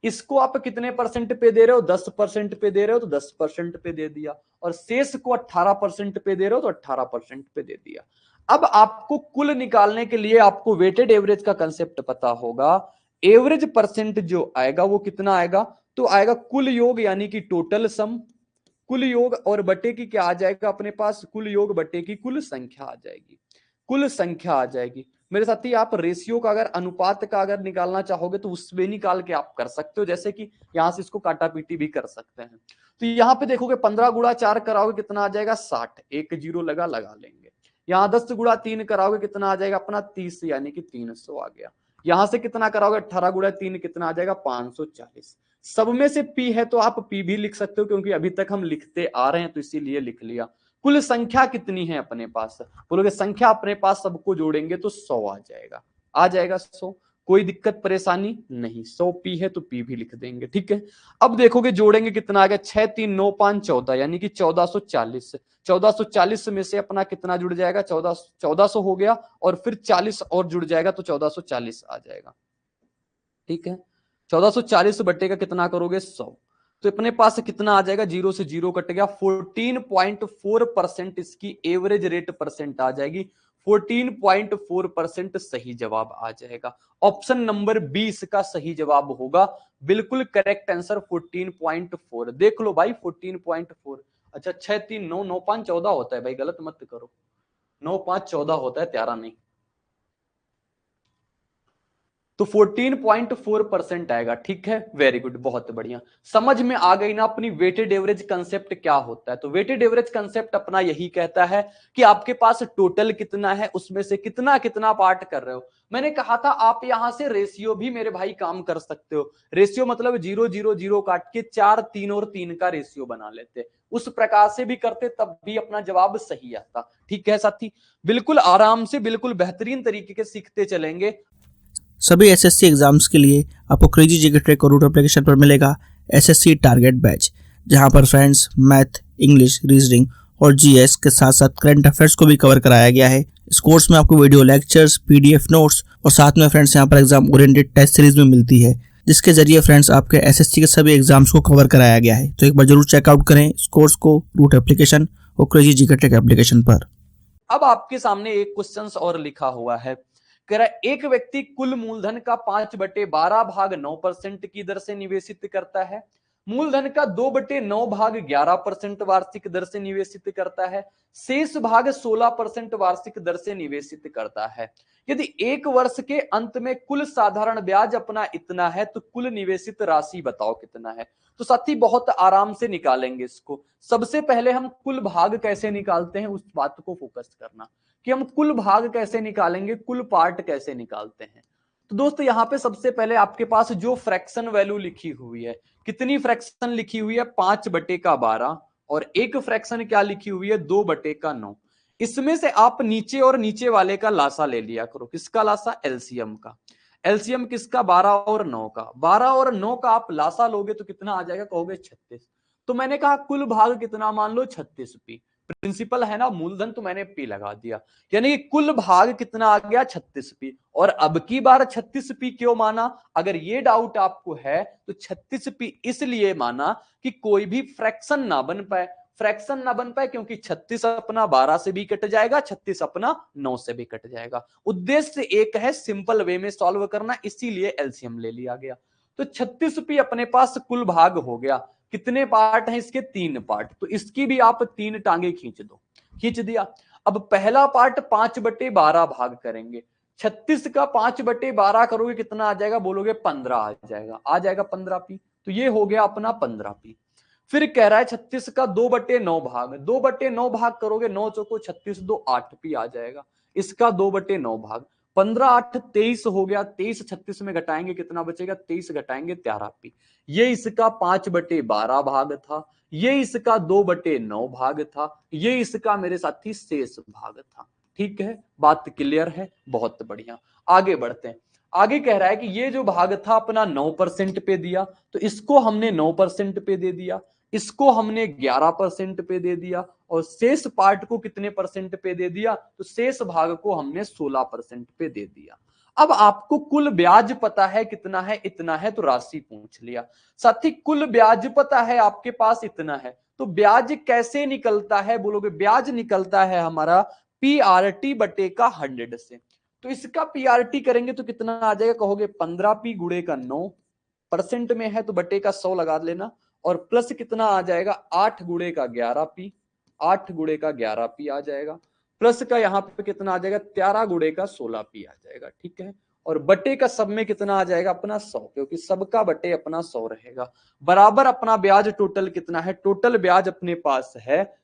Speaker 2: इसको आप कितने परसेंट पे दे रहे हो, 10% पे दे रहे हो, तो 10% पे दे दिया। और शेष को 18% पे दे रहे हो, तो 18% पे दे दिया। अब आपको कुल निकालने के लिए आपको वेटेड एवरेज का कंसेप्ट पता होगा। एवरेज परसेंट जो आएगा वो कितना आएगा, तो आएगा कुल योग यानी कि टोटल सम, कुल योग और बटे की क्या आ जाएगा अपने पास, कुल योग बटे की कुल संख्या आ जाएगी, कुल संख्या आ जाएगी। मेरे साथी आप रेशियो का अगर अनुपात का अगर निकालना चाहोगे तो उसमें निकाल के आप कर सकते हो, जैसे कि यहां से इसको काटा पीटी भी कर सकते हैं। तो यहाँ पे देखोगे 15 गुणा 4 कराओगे कितना आ जाएगा 60, एक जीरो लगा लेंगे। यहाँ 10 गुणा 3 कराओगे कितना आ जाएगा अपना 30 यानी कि 300 आ गया। यहां से कितना कराओगे 18 गुणा 3 कितना आ जाएगा 540। सब में से पी है तो आप पी भी लिख सकते हो, क्योंकि अभी तक हम लिखते आ रहे हैं तो इसीलिए लिख लिया। कुल संख्या कितनी है अपने पास, बोलोगे संख्या अपने पास सबको जोड़ेंगे तो 100 आ जाएगा 100, कोई दिक्कत परेशानी नहीं। 100 पी है तो पी भी लिख देंगे, ठीक है। अब देखोगे जोड़ेंगे कितना आ गया, 6 3 9 5 14 यानी कि 1440। 1440 में से अपना कितना जुड़ जाएगा, 1400 हो गया, और फिर 40 और जुड़ जाएगा तो 1440 आ जाएगा, ठीक है। 1440 बट्टे का कितना करोगे 100, तो अपने पास कितना आ जाएगा, जीरो से जीरो कट गया, 14.4% इसकी एवरेज रेट परसेंट आ जाएगी। 14.4% सही जवाब आ जाएगा। ऑप्शन नंबर 20 का सही जवाब होगा, बिल्कुल करेक्ट आंसर 14.4। देख लो भाई 14.4, अच्छा 6 3 9 9 5 14 होता है भाई, गलत मत करो, 9 5 14 होता है, त्यारा नहीं। तो 14.4% आएगा, ठीक है, वेरी गुड, बहुत बढ़िया। समझ में आ गई ना अपनी वेटेड एवरेज कंसेप्ट क्या होता है। तो वेटेड एवरेज कंसेप्ट अपना यही कहता है कि आपके पास टोटल कितना है, उसमें से कितना कितना पार्ट कर रहे हो। मैंने कहा था आप यहां से रेशियो भी मेरे भाई काम कर सकते हो। रेशियो मतलब 0 0 0 काट के 4 3 और 3 का रेशियो बना लेते, उस प्रकार से भी करते तब भी अपना जवाब सही आता, ठीक है साथी। बिल्कुल आराम से, बिल्कुल बेहतरीन तरीके के सीखते चलेंगे।
Speaker 1: सभी एसएससी एग्जाम्स के लिए आपको क्रेजी जीके ट्रैक और रूट एप्लीकेशन पर मिलेगा एसएससी टारगेट बैच, जहां पर फ्रेंड्स मैथ, इंग्लिश, रीजनिंग और जीएस के साथ साथ करंट अफेयर्स को भी कवर कराया गया है। इस कोर्स में आपको वीडियो लेक्चर्स, पीडीएफ नोट्स और साथ में फ्रेंड्स यहाँ पर एग्जाम ओरिएंटेड टेस्ट सीरीज में मिलती है, जिसके जरिए फ्रेंड्स आपके एसएससी के सभी एग्जाम्स को कवर कराया गया है। तो एक बार जरूर चेकआउट करें इस कोर्स को रूट एप्लीकेशन और क्रेजी जीके ट्रैक एप्लीकेशन पर।
Speaker 2: अब आपके सामने एक क्वेश्चन और लिखा हुआ है, कह रहा है एक व्यक्ति कुल मूलधन का 5/12 भाग 9% की दर से निवेशित करता है, मूलधन का 2/9 भाग 11% वार्षिक दर से निवेशित करता है, शेष भाग 16% वार्षिक दर से निवेशित करता है। यदि एक वर्ष के अंत में कुल साधारण ब्याज अपना इतना है तो कुल निवेशित राशि बताओ कितना है। तो साथी बहुत आराम से निकालेंगे इसको। सबसे पहले हम कुल भाग कैसे निकालते हैं उस बात को फोकस करना, कि हम कुल भाग कैसे निकालेंगे, कुल पार्ट कैसे निकालते हैं। तो दोस्तों यहाँ पे सबसे पहले आपके पास जो फ्रैक्शन वैल्यू लिखी हुई है, कितनी फ्रैक्शन लिखी हुई है 5/12, और एक फ्रैक्शन क्या लिखी हुई है 2/9। इसमें से आप नीचे और नीचे वाले का लासा ले लिया करो। किसका लासा, एलसीएम का। एलसीएम किसका, 12 और 9 का। 12 और 9 का आप लासा लोगे तो कितना आ जाएगा, कहोगे 36। तो मैंने कहा कुल भाग कितना मान लो 36p, प्रिंसिपल है ना मूलधन, तो मैंने पी लगा दिया, यानी कि कुल भाग कितना आ गया 36p। और अब की बार 36p क्यों माना, अगर ये डाउट आपको है तो 36p इसलिए माना कि कोई भी फ्रैक्शन ना बन पाए, फ्रैक्शन ना बन पाए, क्योंकि 36 अपना 12 से भी कट जाएगा, 36 अपना 9 से भी कट जाएगा। उद्देश्य एक है, सिंपल वे में सॉल्व करना, इसीलिए एलसीएम ले लिया गया। तो 36p अपने पास कुल भाग हो गया। कितने पार्ट हैं इसके? 3 पार्ट। तो इसकी भी आप 3 टांगे खींच दो। खींच दिया। अब पहला पार्ट 5/12 भाग करेंगे। 36 का 5/12 करोगे कितना आ जाएगा? बोलोगे 15 आ जाएगा। आ जाएगा 15p। तो ये हो गया अपना 15p। फिर कह रहा है 36 का 2/9 भाग। 2/9 भाग करोगे, 9 चौको 36, 2 8p आ जाएगा। इसका 2/9 भाग। 15 8 23 हो गया। 23 36 में घटाएंगे कितना बचेगा? 23 घटाएंगे 13p। ये इसका 5/12 भाग था। ये इसका 2/9 भाग था। ये इसका मेरे साथी शेष भाग था। ठीक है, बात क्लियर है? बहुत बढ़िया। आगे बढ़ते हैं। आगे कह रहा है कि ये जो भाग था अपना 9% पे दिया, तो इसको हमने 9% पे दे दिया, इसको हमने 11% पे दे दिया, और शेष पार्ट को कितने परसेंट पे दे दिया? तो शेष भाग को हमने 16% पे दे दिया। अब आपको कुल ब्याज पता है कितना है? इतना है, तो राशि पूछ लिया। साथी कुल ब्याज पता है आपके पास इतना है, तो ब्याज कैसे निकलता है? बोलोगे ब्याज निकलता है हमारा पीआरटी बटे का 100 से। तो इसका पीआरटी करेंगे तो कितना आ जाएगा? कहोगे 15p गुणे का 9% में है, तो बटे का 100 लगा लेना, और प्लस कितना आ जाएगा? 8 गुणे का 11p। 8 गुणे का 11p आ जाएगा, प्लस का यहां पे कितना आ जाएगा? 13 गुणे का 16p आ जाएगा। ठीक है, और बटे का सब में कितना आ जाएगा? अपना 100, क्योंकि सबका बटे अपना 100 रहेगा। बराबर अपना ब्याज टोटल कितना है? टोटल ब्याज अपने पास है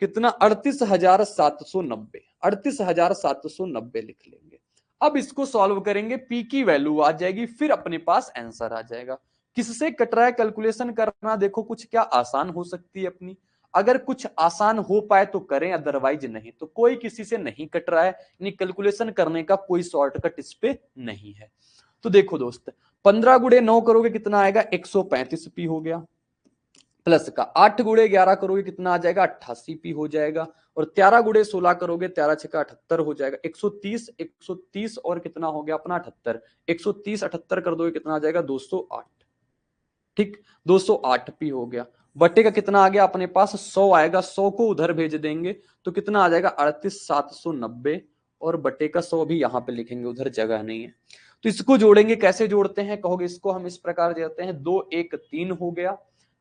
Speaker 2: कितना? 38,790। 38,790 लिख लेंगे। अब इसको सॉल्व करेंगे, पी की वैल्यू आ जाएगी, फिर अपने पास आंसर आ जाएगा। किससे कट रहा है? कैलकुलेशन करना देखो कुछ क्या आसान हो सकती है अपनी। अगर कुछ आसान हो पाए तो करें, अदरवाइज नहीं। तो कोई किसी से नहीं कट रहा है, यानी कैलकुलेशन करने का कोई शॉर्टकट इस पे नहीं है। तो देखो दोस्त, 15 गुणे 9 करोगे कितना आएगा? 135p हो गया। प्लस का 8 गुणे 11 करोगे कितना आ जाएगा? 88p हो जाएगा। और 13 गुणे 16 करोगे, 13 छक्का 78 हो जाएगा। 130 130 और कितना हो गया अपना? 78। 130 78 कर दोगे कितना आ जाएगा? 208। ठीक, 208p हो गया। बटे का कितना आ गया अपने पास? 100 आएगा। 100 को उधर भेज देंगे तो कितना आ जाएगा? 38,790, और बटे का 100 भी यहां पे लिखेंगे, उधर जगह नहीं है। तो इसको जोड़ेंगे, कैसे जोड़ते हैं कहोगे? इसको हम इस प्रकार देते हैं, 2 1 3 हो गया,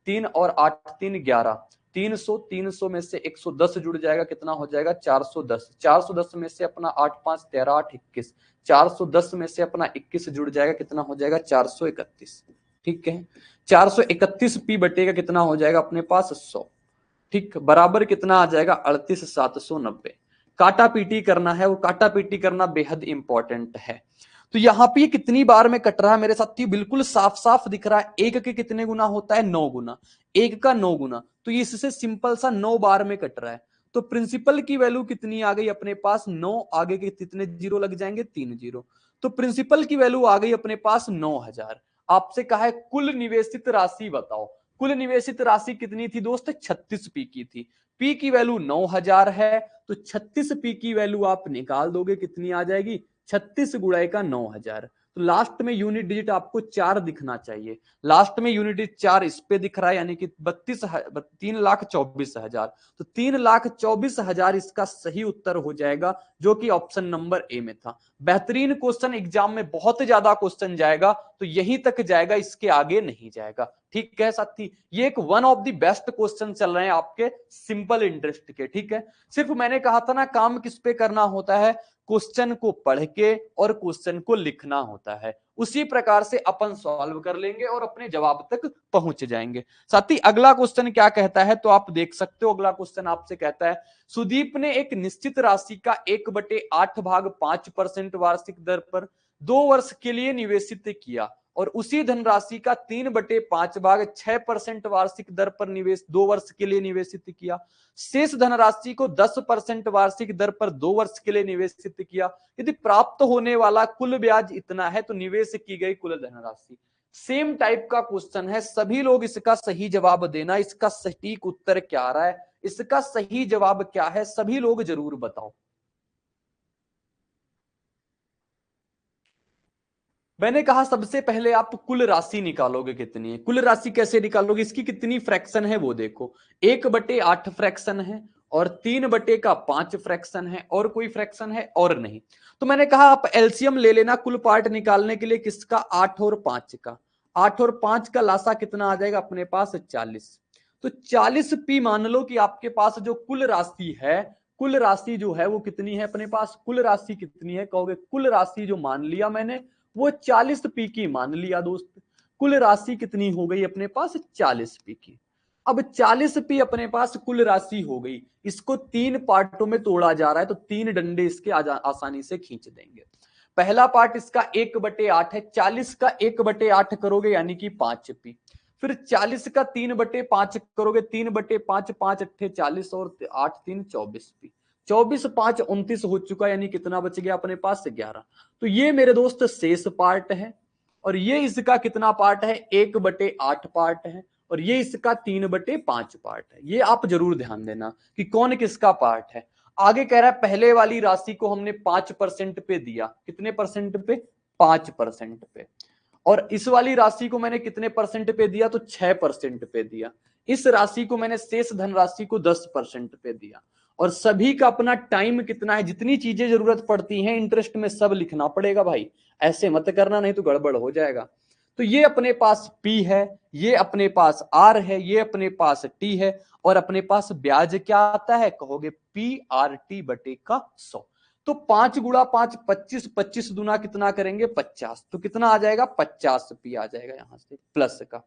Speaker 2: 3 और 8 3 11, 300। 300 में से 110 जुड़ जाएगा, कितना हो जाएगा? 410। 410 में से अपना 8 5 13 8 21, 410 में से अपना 21 जुड़ जाएगा, कितना हो जाएगा? 431। ठीक है, 431p बटेगा कितना हो जाएगा अपने पास? 100। ठीक, बराबर कितना आ जाएगा? 38,790। काटा पीटी करना है, वो काटा पीटी करना बेहद इंपॉर्टेंट है। तो यहां पे कितनी बार में कट रहा है मेरे साथी? बिल्कुल साफ साफ दिख रहा है। एक के कितने गुना होता है? 9 गुना। एक का 9 गुना, तो ये इससे सिंपल सा 9 बार में कट रहा है। तो प्रिंसिपल की वैल्यू कितनी आ गई अपने पास? 9। आगे के कितने जीरो लग जाएंगे? 3 जीरो। तो प्रिंसिपल की वैल्यू आ गई अपने पास 9,000। आपसे कहा है कुल निवेशित राशि बताओ। कुल निवेशित राशि कितनी थी दोस्त? 36p की थी। p की वैल्यू 9,000 है, तो 36p की वैल्यू आप निकाल दोगे, कितनी आ जाएगी? 36 गुणाए का 9,000। तो लास्ट में यूनिट डिजिट आपको 4 दिखना चाहिए। लास्ट में यूनिट डिजिट 4 इस पे दिख रहा है, यानी कि 3,24,000। तो 3,24,000 इसका सही उत्तर हो जाएगा, जो कि ऑप्शन नंबर ए में था। बेहतरीन क्वेश्चन, एग्जाम में बहुत ज्यादा क्वेश्चन जाएगा, तो यहीं तक जाएगा, इसके आगे नहीं जाएगा। ठीक है साथी, ये एक one of the best question चल रहे हैं आपके सिंपल इंटरेस्ट के। ठीक है, सिर्फ मैंने कहा था ना, काम किस पे करना होता है? क्वेश्चन को पढ़ के और क्वेश्चन को लिखना होता है। उसी प्रकार से अपन सॉल्व कर लेंगे और अपने जवाब तक पहुंच जाएंगे। साथी अगला क्वेश्चन क्या कहता है, तो आप देख सकते हो। अगला क्वेश्चन आपसे कहता है, सुदीप ने एक निश्चित राशि का 1/8 भाग 5% वार्षिक दर पर 2 वर्ष के लिए निवेशित किया, और उसी धनराशि का 3/5 भाग 6% वार्षिक दर पर 2 वर्ष के लिए निवेशित किया। शेष धनराशि को 10% वार्षिक दर पर 2 वर्ष के लिए निवेशित किया। यदि प्राप्त होने वाला कुल ब्याज इतना है, तो निवेश की गई कुल धनराशि। सेम टाइप का क्वेश्चन है, सभी लोग इसका सही जवाब देना। इसका सटीक उत्तर क्या आ रहा है, इसका सही जवाब क्या है, सभी लोग जरूर बताओ। मैंने कहा सबसे पहले आप कुल राशि निकालोगे कितनी है। कुल राशि कैसे निकालोगे, इसकी कितनी फ्रैक्शन है वो देखो। 1/8 फ्रैक्शन है और 3/5 फ्रैक्शन है और कोई फ्रैक्शन है और नहीं। तो मैंने कहा आप एलसीएम ले लेना कुल पार्ट निकालने के लिए किसका, 8 और 5 का। 8 और 5 का लासा कितना आ जाएगा अपने पास, 40। तो 40 पी मान लो कि आपके पास जो कुल राशि है, कुल राशि जो है वो कितनी है अपने पास, कुल राशि कितनी है कहोगे, कुल राशि जो मान लिया मैंने वो 40 पी की मान लिया दोस्त। कुल राशि कितनी हो गई अपने पास, 40 पी की। अब 40 पी अपने पास कुल राशि हो गई, इसको 3 पार्टों में तोड़ा जा रहा है तो 3 डंडे इसके आसानी से खींच देंगे। पहला पार्ट इसका 1/8 है, 40 का 1/8 करोगे यानी कि 5 पी। फिर 40 का 3/5 करोगे, 3/5, 5 अट्ठे 40 और 8 3 24 पी। 24 5 29 हो चुका, यानी कितना बच गया अपने पास, 11। तो ये मेरे दोस्त शेष पार्ट है और ये इसका कितना पार्ट है, 1/8 पार्ट है और ये इसका 3/5 पार्ट है। ये आप जरूर ध्यान देना कि कौन किसका पार्ट है। आगे कह रहा है पहले वाली राशि को हमने 5% पे दिया, कितने परसेंट पे, 5% पे। और इस वाली राशि को मैंने कितने परसेंट पे दिया, तो 6% पे दिया। इस राशि को मैंने शेष धनराशि को 10% पे दिया। और सभी का अपना टाइम कितना है, जितनी चीजें जरूरत पड़ती हैं इंटरेस्ट में सब लिखना पड़ेगा भाई, ऐसे मत करना नहीं तो गड़बड़ हो जाएगा। तो ये अपने पास P है, ये अपने पास R है, ये अपने पास T है और अपने पास ब्याज क्या आता है कहोगे, PRT/100। तो 5 गुणा 5 25, 25 दूना कितना करेंगे 50, तो कितना आ जाएगा 50p आ जाएगा यहां से प्लस का।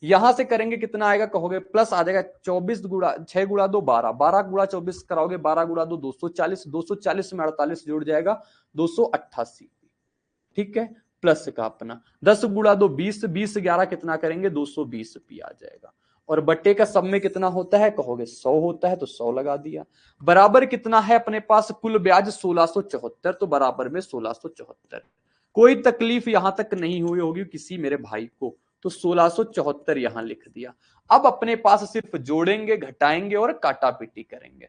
Speaker 2: यहां से करेंगे कितना आएगा कहोगे, प्लस आ जाएगा 24 गुणा 6 गुणा 2 12, 12 गुणा 24 कराओगे, 12 गुणा 2 240, 240 में 48 जुड़ जाएगा 288। ठीक है, प्लस का अपना 10 गुणा 2 20, 20 11 कितना करेंगे 220p आ जाएगा। और बट्टे का सब में कितना होता है कहोगे 100 होता है, तो 100 लगा दिया। बराबर कितना है अपने पास कुल ब्याज 1674, तो बराबर में 1674। कोई तकलीफ यहां तक नहीं हुई होगी किसी मेरे भाई को, तो 1674 यहां लिख दिया। अब अपने पास सिर्फ जोड़ेंगे घटाएंगे और काटापीटी करेंगे।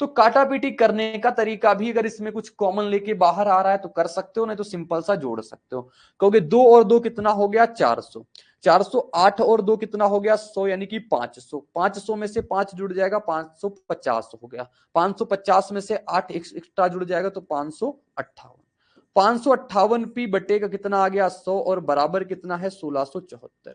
Speaker 2: तो काटापीटी करने का तरीका भी अगर इसमें कुछ कॉमन लेके बाहर आ रहा है तो कर सकते हो, नहीं तो सिंपल सा जोड़ सकते हो। कहोगे 2 और 2 कितना हो गया 400, 408 और 2 कितना हो गया 100, यानी कि 500। 500 में से 5 जुड़ जाएगा 550 हो गया। 550 में से 8 एक्स्ट्रा जुड़ जाएगा तो 558। 558p बटे का कितना आ गया 100 और बराबर कितना है 1674।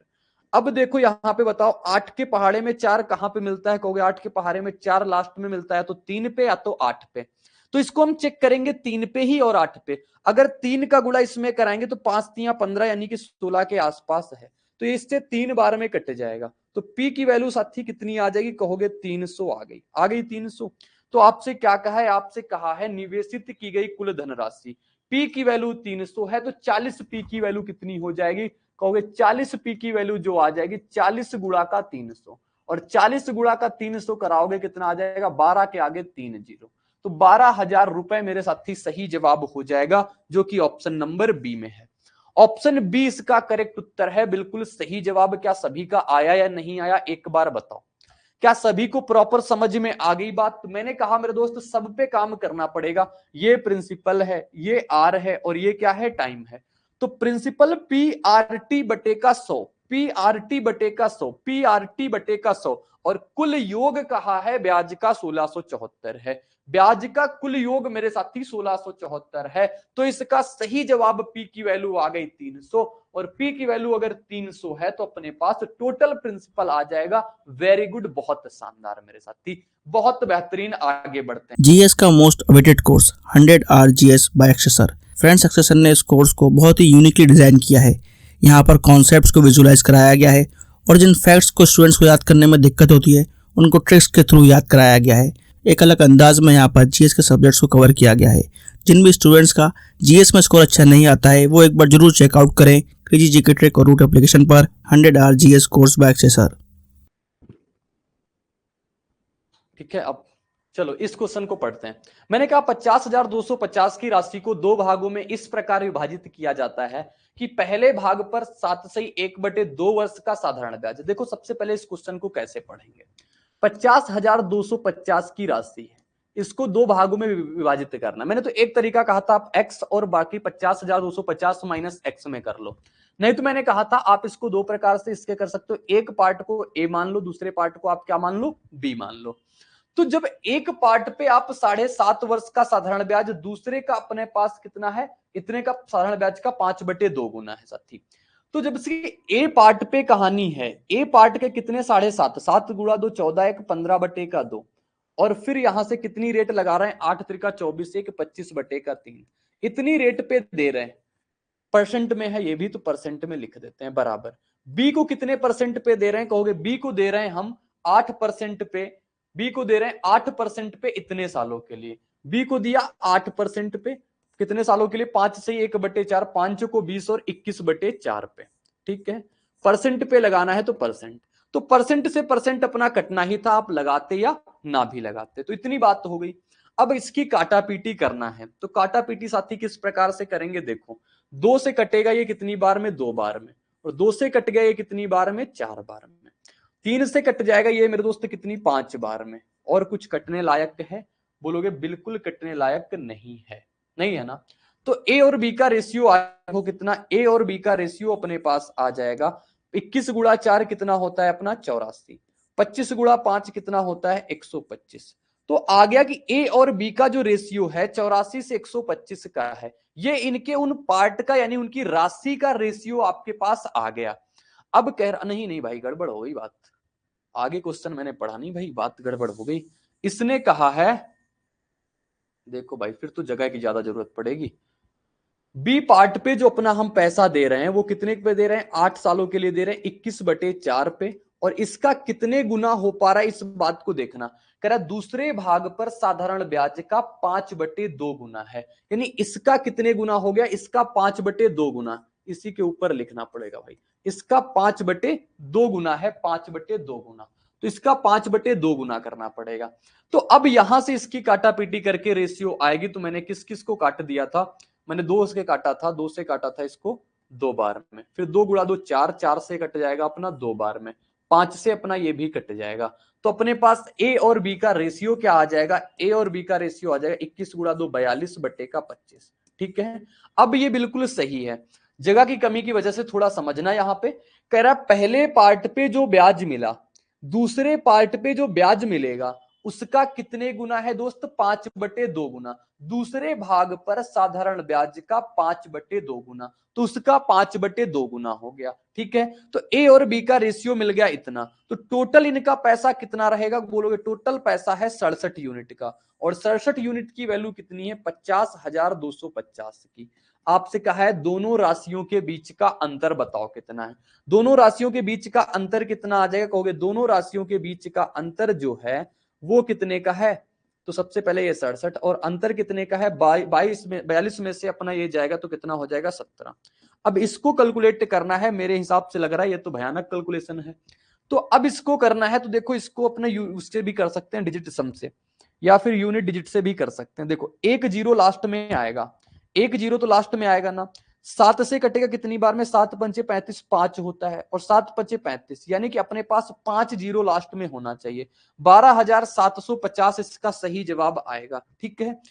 Speaker 2: अब देखो यहां पे बताओ 8 के पहाड़े में 4 कहां पे मिलता है कहोगे, 8 के पहाड़े में 4 लास्ट में मिलता है, तो 3 पे या तो 8 पे। तो इसको हम चेक करेंगे 3 पे ही और 8 पे। अगर 3 का गुणा इसमें कराएंगे तो 5 3 15 यानी कि 16 के आसपास है, तो इससे 3 बार में कट जाएगा। तो P की वैल्यू साथी कितनी आ जाएगी कहोगे 300 आ गई, आ गई 300। तो आपसे क्या कहा है, आपसे कहा है निवेशित की गई कुल धनराशि, P की वैल्यू 300 है, तो 40p की वैल्यू कितनी हो जाएगी कहोगे, 40p की वैल्यू जो आ जाएगी 40 गुणा का 300, और 40 गुणा का 300 कराओगे कितना आ जाएगा, 12 के आगे 3 जीरो, तो 12,000 रुपए मेरे साथी सही जवाब हो जाएगा, जो कि ऑप्शन नंबर बी में है। ऑप्शन बी इसका करेक्ट उत्तर है, बिल्कुल सही जवाब। क्या सभी का आया या नहीं आया एक बार बताओ, क्या सभी को प्रॉपर समझ में आ गई बात। तो मैंने कहा मेरे दोस्त सब पे काम करना पड़ेगा, ये प्रिंसिपल है, ये आर है और ये क्या है टाइम है। तो प्रिंसिपल PRT/100, PRT/100, PRT/100 और कुल योग कहा है ब्याज का 1674 है। ब्याज का कुल योग मेरे साथी 1674 है, तो इसका सही जवाब P की वैल्यू आ गई 300, और P की वैल्यू अगर 300 है तो अपने पास टोटल प्रिंसिपल आ जाएगा। वेरी गुड, बहुत शानदार मेरे साथी, बहुत बेहतरीन। आगे बढ़ते हैं।
Speaker 1: जीएस का most awaited course 100 hour GS by Akshay sir. Friends, Akshay sir ने इस कोर्स को बहुत ही यूनिकली डिजाइन किया है। यहाँ पर कॉन्सेप्ट्स को विजुलाइज कराया गया है और जिन फैक्ट्स को स्टूडेंट्स को याद करने में दिक्कत होती है उनको ट्रिक्स के थ्रू याद कराया गया है। एक अलग अंदाज में यहाँ पर जीएस के सब्जेक्ट्स को कवर किया गया है। जिन भी स्टूडेंट्स का जीएस में स्कोर अच्छा नहीं आता है वो एक बार जरूर चेकआउट करें क्रेजी जीके ट्रिक और रूट एप्लीकेशन पर 100 hour GS course by Akshay sir.
Speaker 2: ठीक है, अब चलो इस क्वेश्चन को पढ़ते हैं। मैंने कहा 50,250 की राशि को दो भागों में इस प्रकार विभाजित किया जाता है कि पहले भाग पर 7/1/2 वर्ष का साधारण ब्याज। देखो सबसे पहले इस क्वेश्चन को कैसे पढ़ेंगे। 50,250 की राशि है, इसको दो भागों में विभाजित करना। मैंने तो एक तरीका कहा था आप x और बाकी 50,250 माइनस x में कर लो, नहीं तो मैंने कहा था आप इसको दो प्रकार से इसके कर सकते हो, एक पार्ट को a मान लो, दूसरे पार्ट को आप क्या मान लो, b मान लो। तो जब एक पार्ट पे आप 7.5 वर्ष का साधारण ब्याज, दूसरे का अपने पास कितना है, इतने का साधारण ब्याज का 5/2 गुना है साथी। तो जब इसकी ए पार्ट पे कहानी है, ए पार्ट के कितने 7.5, 7 गुणा 2 14, एक 15/2, और फिर यहां से कितनी रेट लगा रहे हैं, 8 त्रिका 24, एक 25/3, इतनी रेट पे दे रहे हैं। परसेंट में है ये भी, तो परसेंट में लिख देते हैं बराबर। बी को कितने परसेंट पे दे रहे हैं, कहोगे बी को दे रहे हैं हम 8% पे, बी को दे रहे हैं 8% पे इतने सालों के लिए, बी को दिया 8% पे कितने सालों के लिए, 5 से 1/4, 5 को 20 और 21/4 पे, ठीक है। परसेंट पे लगाना है तो परसेंट, तो परसेंट से परसेंट अपना कटना ही था, आप लगाते या ना भी लगाते। तो इतनी बात तो हो गई। अब इसकी काटा पीटी करना है, तो काटा पीटी साथी किस प्रकार से करेंगे, देखो 2 से कटेगा ये कितनी बार में, 2 बार में, और 2 से कट गया ये कितनी बार में, 4 बार में, 3 से कट जाएगा ये मेरे दोस्त कितनी, 5 बार में। और कुछ कटने लायक है, बोलोगे बिल्कुल कटने लायक नहीं है, नहीं है ना। तो ए और बी का रेशियो आएगा कितना, ए और बी का रेशियो अपने पास आ जाएगा 21 गुणा 4 कितना होता है अपना 84, 25 गुणा 5 कितना होता है 125। तो आ गया कि ए और बी का जो रेशियो है 84 से 125 का है, ये इनके उन पार्ट का यानी उनकी राशि का रेशियो आपके पास आ गया। अब कह रहा नहीं नहीं भाई गड़बड़ हो गई बात, आगे क्वेश्चन मैंने पढ़ा नहीं भाई, बात गड़बड़ हो गई। इसने कहा है, देखो भाई फिर तो जगह की ज्यादा जरूरत पड़ेगी। बी पार्ट पे जो अपना हम पैसा दे रहे हैं वो कितने पे दे रहे हैं, 8 सालों के लिए दे रहे हैं 21/4 पे, और इसका कितने गुना हो पा रहा है इस बात को देखना। कह रहा दूसरे भाग पर साधारण ब्याज का 5/2 गुना है, यानी इसका कितने गुना हो गया, इसका 5/2 गुना, इसी के ऊपर लिखना पड़ेगा भाई, इसका 5/2 गुना है, 5/2 गुना, तो इसका 5/2 गुना करना पड़ेगा। तो अब यहां से इसकी काटा पीटी करके रेशियो आएगी। तो मैंने किस किस को काट दिया था, मैंने 2 से काटा था, 2 से काटा था इसको 2 बार में, फिर 2 गुणा 2 4, 4 से कट जाएगा अपना 2 बार में, 5 से अपना ये भी कट जाएगा। तो अपने पास ए और बी का रेशियो क्या आ जाएगा, ए और बी का रेशियो आ जाएगा 21 गुणा 2 42/25, ठीक है। अब ये बिल्कुल सही है, जगह की कमी की वजह से थोड़ा समझना। यहां पे कह रहा पहले पार्ट पे जो ब्याज मिला, दूसरे पार्ट पे जो ब्याज मिलेगा उसका कितने गुना है दोस्त, 5/2 गुना, दूसरे भाग पर साधारण ब्याज का 5/2 गुना, तो उसका 5/2 गुना हो गया, ठीक है। तो ए और बी का रेशियो मिल गया इतना, तो टोटल इनका पैसा कितना रहेगा, बोलोगे टोटल पैसा है 67 यूनिट का, और 67 यूनिट की वैल्यू कितनी है, 50,250 की। आपसे कहा है दोनों राशियों के बीच का अंतर बताओ कितना है, दोनों राशियों के बीच का अंतर कितना आ जाएगा, कहोगे दोनों राशियों के बीच का अंतर जो है वो कितने का है, तो सबसे पहले ये 67, और अंतर कितने का है 42 में से अपना ये जाएगा तो कितना हो जाएगा 17। अब इसको कैलकुलेट करना है, मेरे हिसाब से लग रहा है ये तो भयानक कैलकुलेशन है। तो अब इसको करना है तो देखो इसको अपने उससे भी कर सकते हैं डिजिट सम से, या फिर यूनिट डिजिट से भी कर सकते हैं। देखो एक जीरो लास्ट में आएगा, एक जीरो तो लास्ट में आएगा ना, 7 से कटेगा कितनी बार में, 7 पंचे 35, 5 होता है, और 7 पंचे 35, यानी कि अपने पास 5 जीरो लास्ट में होना चाहिए। 12,750 इसका सही जवाब आएगा, ठीक है।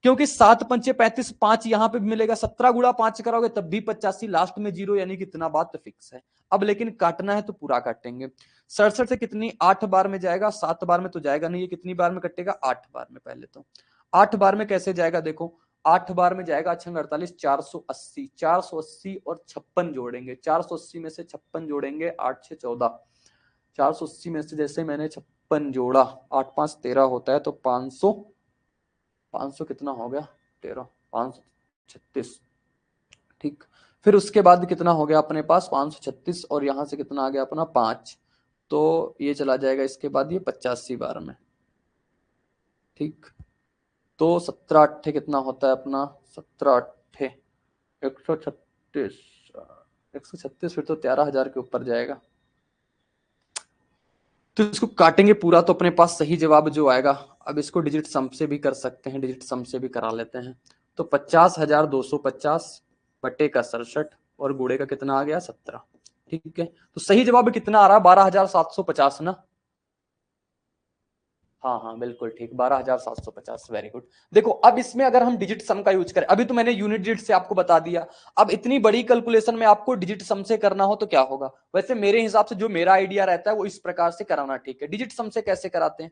Speaker 2: क्योंकि 7 पंचे 35, 5 यहां पे भी मिलेगा, 17 गुणा 5 कराओगे तब भी 85, लास्ट में जीरो, यानी कि इतना बात फिक्स है। अब लेकिन काटना है तो पूरा काटेंगे। 67 से कितनी 8 बार में जाएगा, 7 बार में तो जाएगा नहीं, ये कितनी बार में कटेगा 8 बार में। पहले तो 8 बार में कैसे जाएगा, देखो 8 बार में जाएगा 48, 480, 480 और 56 जोड़ेंगे, 480 में से 56 जोड़ेंगे, 8 6 14, 480 में से जैसे मैंने 56 जोड़ा, 8 5 13 होता है, तो 500 कितना हो गया 13, 536, ठीक। फिर उसके बाद कितना हो गया अपने पास 536, और यहां से कितना आ गया अपना 5, तो ये चला जाएगा इसके बाद ये 85 बार में, ठीक। तो 17 अट्ठे कितना होता है अपना, 17 अट्ठे 136, 136, फिर तो 13,000 के ऊपर जाएगा। तो इसको काटेंगे पूरा तो अपने पास सही जवाब जो आएगा, अब इसको डिजिट सम से भी कर सकते हैं, डिजिट सम से भी करा लेते हैं। तो 50,250 बटे का 67 और गुड़े का कितना आ गया 17, ठीक है। तो सही जवाब कितना आ रहा है 12,750 ना, हाँ हाँ बिल्कुल ठीक, 12,750, वेरी गुड। देखो अब इसमें अगर हम डिजिट सम का यूज करें, अभी तो मैंने यूनिट डिजिट से आपको बता दिया, अब इतनी बड़ी कैलकुलेशन में आपको डिजिट सम से करना हो तो क्या होगा। वैसे मेरे हिसाब से जो मेरा आइडिया रहता है वो इस प्रकार से कराना ठीक है। डिजिट सम से कैसे कराते हैं,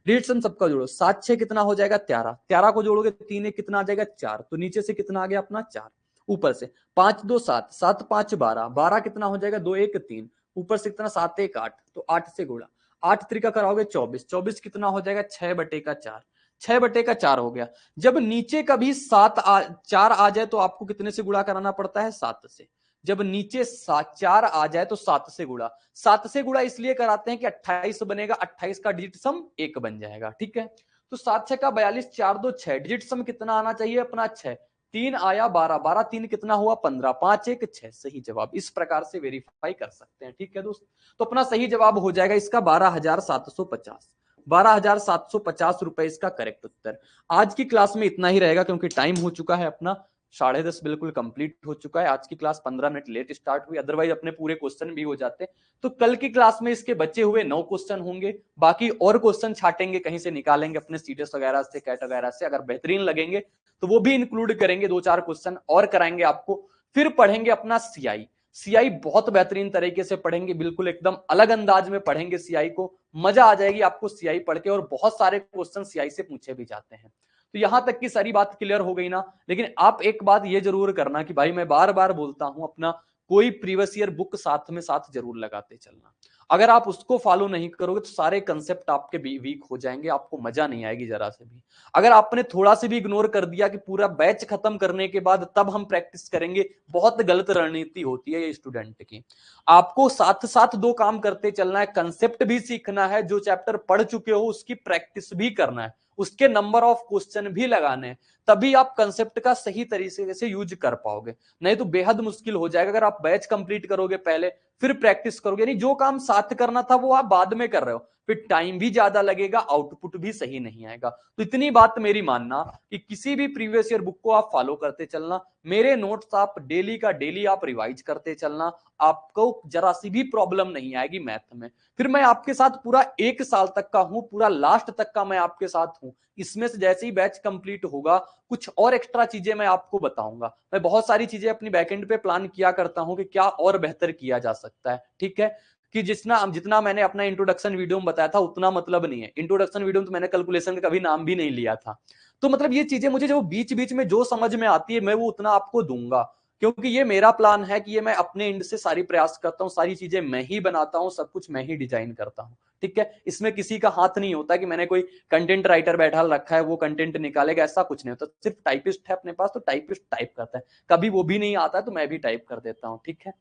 Speaker 2: डिजिट सम सबका जोड़ो, 7 6 कितना हो जाएगा 13, 13 को जोड़ोगे 3 1 कितना आ जाएगा 4, तो नीचे से कितना आ गया अपना 4, ऊपर से 5 2 7, 7 5 12, 12 कितना हो जाएगा 2 1 3, ऊपर से कितना 7 1 8, तो 8 से गुणा, 8 त्रिका कराओगे 24, 24 कितना हो जाएगा 6/4, 6/4 हो गया। जब नीचे कभी 4 आ जाए तो आपको कितने से गुणा कराना पड़ता है 7 से, जब नीचे 4 आ जाए तो 7 से गुणा, 7 से गुणा इसलिए कराते हैं कि 28 बनेगा, 28 का डिजिट सम 1 बन जाएगा, ठीक है। तो 7 6 का 42, 4 2 6, डिजिट सम कितना आना चाहिए अपना 6, 3 आया 12, 12 3 कितना हुआ 15, 5 1 6, सही जवाब। इस प्रकार से वेरीफाई कर सकते हैं, ठीक है दोस्त। तो अपना सही जवाब हो जाएगा इसका 12,750, 12,750 रुपए इसका करेक्ट उत्तर। आज की क्लास में इतना ही रहेगा क्योंकि टाइम हो चुका है अपना 10:30 बिल्कुल कंप्लीट हो चुका है। आज की क्लास 15 मिनट लेट स्टार्ट हुई, अदरवाइज अपने पूरे क्वेश्चन भी हो जाते। तो कल की क्लास में इसके बचे हुए 9 क्वेश्चन होंगे, बाकी और क्वेश्चन छाटेंगे, कहीं से निकालेंगे अपने सीटेस वगैरह से, कैट वगैरह से, अगर बेहतरीन लगेंगे तो वो भी इंक्लूड करेंगे, 2 4 क्वेश्चन और कराएंगे आपको। फिर पढ़ेंगे अपना सीआई, सीआई बहुत बेहतरीन तरीके से पढ़ेंगे, बिल्कुल एकदम अलग अंदाज में पढ़ेंगे सीआई को, मजा आ जाएगी आपको सीआई पढ़ के, और बहुत सारे क्वेश्चन सीआई से पूछे भी जाते हैं। तो यहां तक की सारी बात क्लियर हो गई ना। लेकिन आप एक बात ये जरूर करना कि भाई मैं बार बार बोलता हूं, अपना कोई प्रीवियस ईयर बुक साथ में साथ जरूर लगाते चलना। अगर आप उसको फॉलो नहीं करोगे तो सारे कंसेप्ट आपके वीक हो जाएंगे, आपको मजा नहीं आएगी जरा से भी। अगर आपने थोड़ा से भी इग्नोर कर दिया कि पूरा बैच खत्म करने के बाद तब हम प्रैक्टिस करेंगे, बहुत गलत रणनीति होती है ये स्टूडेंट की। आपको साथ साथ 2 काम करते चलना है, कंसेप्ट भी सीखना है, जो चैप्टर पढ़ चुके हो उसकी प्रैक्टिस भी करना है, उसके नंबर ऑफ क्वेश्चन भी लगाने हैं, तभी आप कंसेप्ट का सही तरीके से यूज कर पाओगे। नहीं तो बेहद मुश्किल हो जाएगा। अगर आप बैच कंप्लीट करोगे पहले फिर प्रैक्टिस करोगे, यानी जो काम साथ करना था वो आप बाद में कर रहे हो, फिर टाइम भी ज्यादा लगेगा, आउटपुट भी सही नहीं आएगा। तो इतनी बात मेरी मानना कि किसी भी प्रीवियस ईयर बुक को आप फॉलो करते चलना, मेरे नोट्स आप डेली का डेली आप रिवाइज करते चलना, आपको जरा सी भी प्रॉब्लम नहीं आएगी मैथ में। फिर मैं आपके साथ पूरा 1 साल तक का हूं, पूरा लास्ट तक का मैं आपके साथ हूं। इसमें से जैसे ही बैच कंप्लीट होगा कुछ और एक्स्ट्रा चीजें मैं आपको बताऊंगा। मैं बहुत सारी चीजें अपनी बैकएंड पे प्लान किया करता हूं कि क्या और बेहतर किया जा सकता है, ठीक है। कि जितना मैंने अपना इंट्रोडक्शन वीडियो में बताया था उतना मतलब नहीं है। इंट्रोडक्शन वीडियो में तो मैंने कैलकुलेशन का कभी नाम भी नहीं लिया था। तो मतलब ये चीजें मुझे जो बीच बीच में जो समझ में आती है मैं वो उतना आपको दूंगा, क्योंकि ये मेरा प्लान है कि ये मैं अपने एंड से सारी प्रयास करता हूँ, सारी चीजें मैं ही बनाता हूँ, सब कुछ मैं ही डिजाइन करता हूँ, ठीक है। इसमें किसी का हाथ नहीं होता कि मैंने कोई कंटेंट राइटर बैठा रखा है वो कंटेंट निकालेगा, ऐसा कुछ नहीं होता। सिर्फ टाइपिस्ट है अपने पास तो टाइपिस्ट टाइप करता है, कभी वो भी नहीं आता तो मैं भी टाइप कर देता हूँ, ठीक है।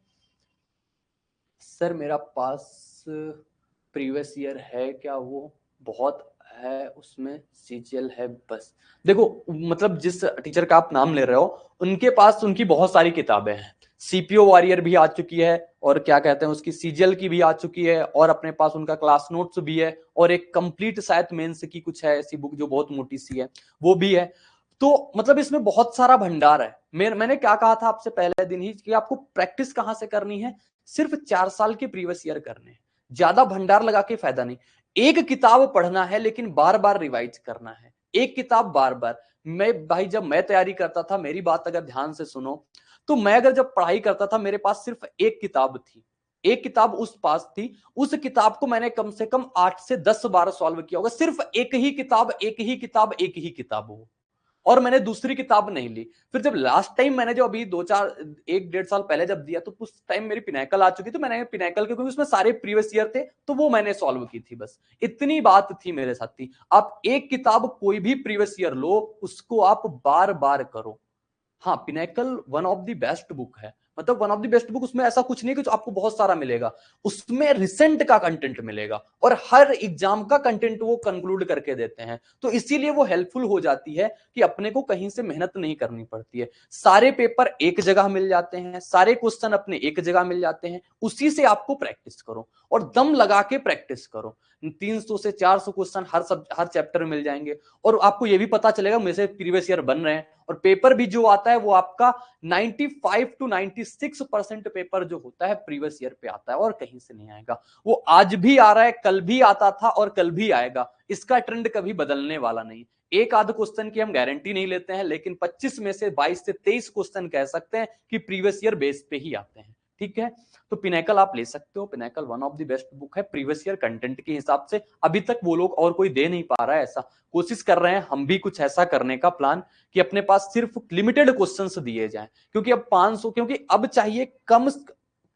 Speaker 2: सर मेरा पास प्रीवियस ईयर है क्या, वो बहुत है, उसमें सीजीएल है बस। देखो मतलब जिस टीचर का आप नाम ले रहे हो उनके पास उनकी बहुत सारी किताबें हैं, सीपीओ वॉरियर भी आ चुकी है, और क्या कहते हैं उसकी सीजीएल की भी आ चुकी है, और अपने पास उनका क्लास नोट्स भी है, और एक कंप्लीट शायद मेंस की कुछ है ऐसी बुक जो बहुत मोटी सी है वो भी है। तो मतलब इसमें बहुत सारा भंडार है। मैंने क्या कहा था आपसे पहले दिन ही कि आपको प्रैक्टिस कहां से करनी है, सिर्फ 4 साल के प्रीवियस ईयर करने, ज्यादा भंडार लगा के फायदा नहीं। एक किताब पढ़ना है लेकिन बार बार रिवाइज करना है, एक किताब बार बार। मैं भाई जब मैं तैयारी करता था, मेरी बात अगर ध्यान से सुनो, तो मैं अगर जब पढ़ाई करता था मेरे पास सिर्फ एक किताब थी, एक किताब उस पास थी, उस किताब को मैंने कम से कम 8 से 10 बार सॉल्व किया होगा, सिर्फ एक ही किताब एक ही किताब एक ही किताब हो, और मैंने दूसरी किताब नहीं ली। फिर जब लास्ट टाइम मैंने जो अभी 1 1.5 साल पहले जब दिया तो उस टाइम मेरी पिनैकल आ चुकी, तो मैंने पिनैकल के क्योंकि उसमें सारे प्रीवियस ईयर थे तो वो मैंने सॉल्व की थी, बस इतनी बात थी मेरे साथ थी। आप एक किताब कोई भी प्रीवियस ईयर लो, उसको आप बार बार करो। हाँ pinnacle one of the best book है, मतलब one of the best book, उसमें ऐसा कुछ नहीं कि जो आपको बहुत सारा मिलेगा, उसमें रिसेंट का कंटेंट मिलेगा और हर एग्जाम का कंटेंट वो कंक्लूड करके देते हैं, तो इसीलिए वो हेल्पफुल हो जाती है कि अपने को कहीं से मेहनत नहीं करनी पड़ती है। सारे पेपर एक जगह मिल जाते हैं, सारे क्वेश्चन अपने एक जगह मिल जाते हैं, उसी से आपको प्रैक्टिस करो और दम लगा के प्रैक्टिस करो। 300 से 400 क्वेश्चन हर चैप्टर में मिल जाएंगे, और आपको ये भी पता चलेगा मेरे से प्रीवियस ईयर बन रहे हैं, और पेपर भी जो आता है वो आपका 95 to 96% पेपर जो होता है प्रीवियस ईयर पे आता है और कहीं से नहीं आएगा। वो आज भी आ रहा है, कल भी आता था और कल भी आएगा। इसका ट्रेंड कभी बदलने वाला नहीं। एक आध क्वेश्चन की हम गारंटी नहीं लेते हैं, लेकिन 25 में से 22 से 23 क्वेश्चन कह सकते हैं कि प्रीवियस ईयर बेस पे ही आते हैं। ठीक है, तो पिनेकल आप ले सकते हो। Pinnacle one of the best book है प्रीवियस ईयर कंटेंट के हिसाब से। अभी तक वो लोग और कोई दे नहीं पा रहा है ऐसा। कोशिश कर रहे हैं हम भी कुछ ऐसा करने का प्लान कि अपने पास सिर्फ लिमिटेड क्वेश्चंस दिए जाएं, क्योंकि अब 500, क्योंकि अब चाहिए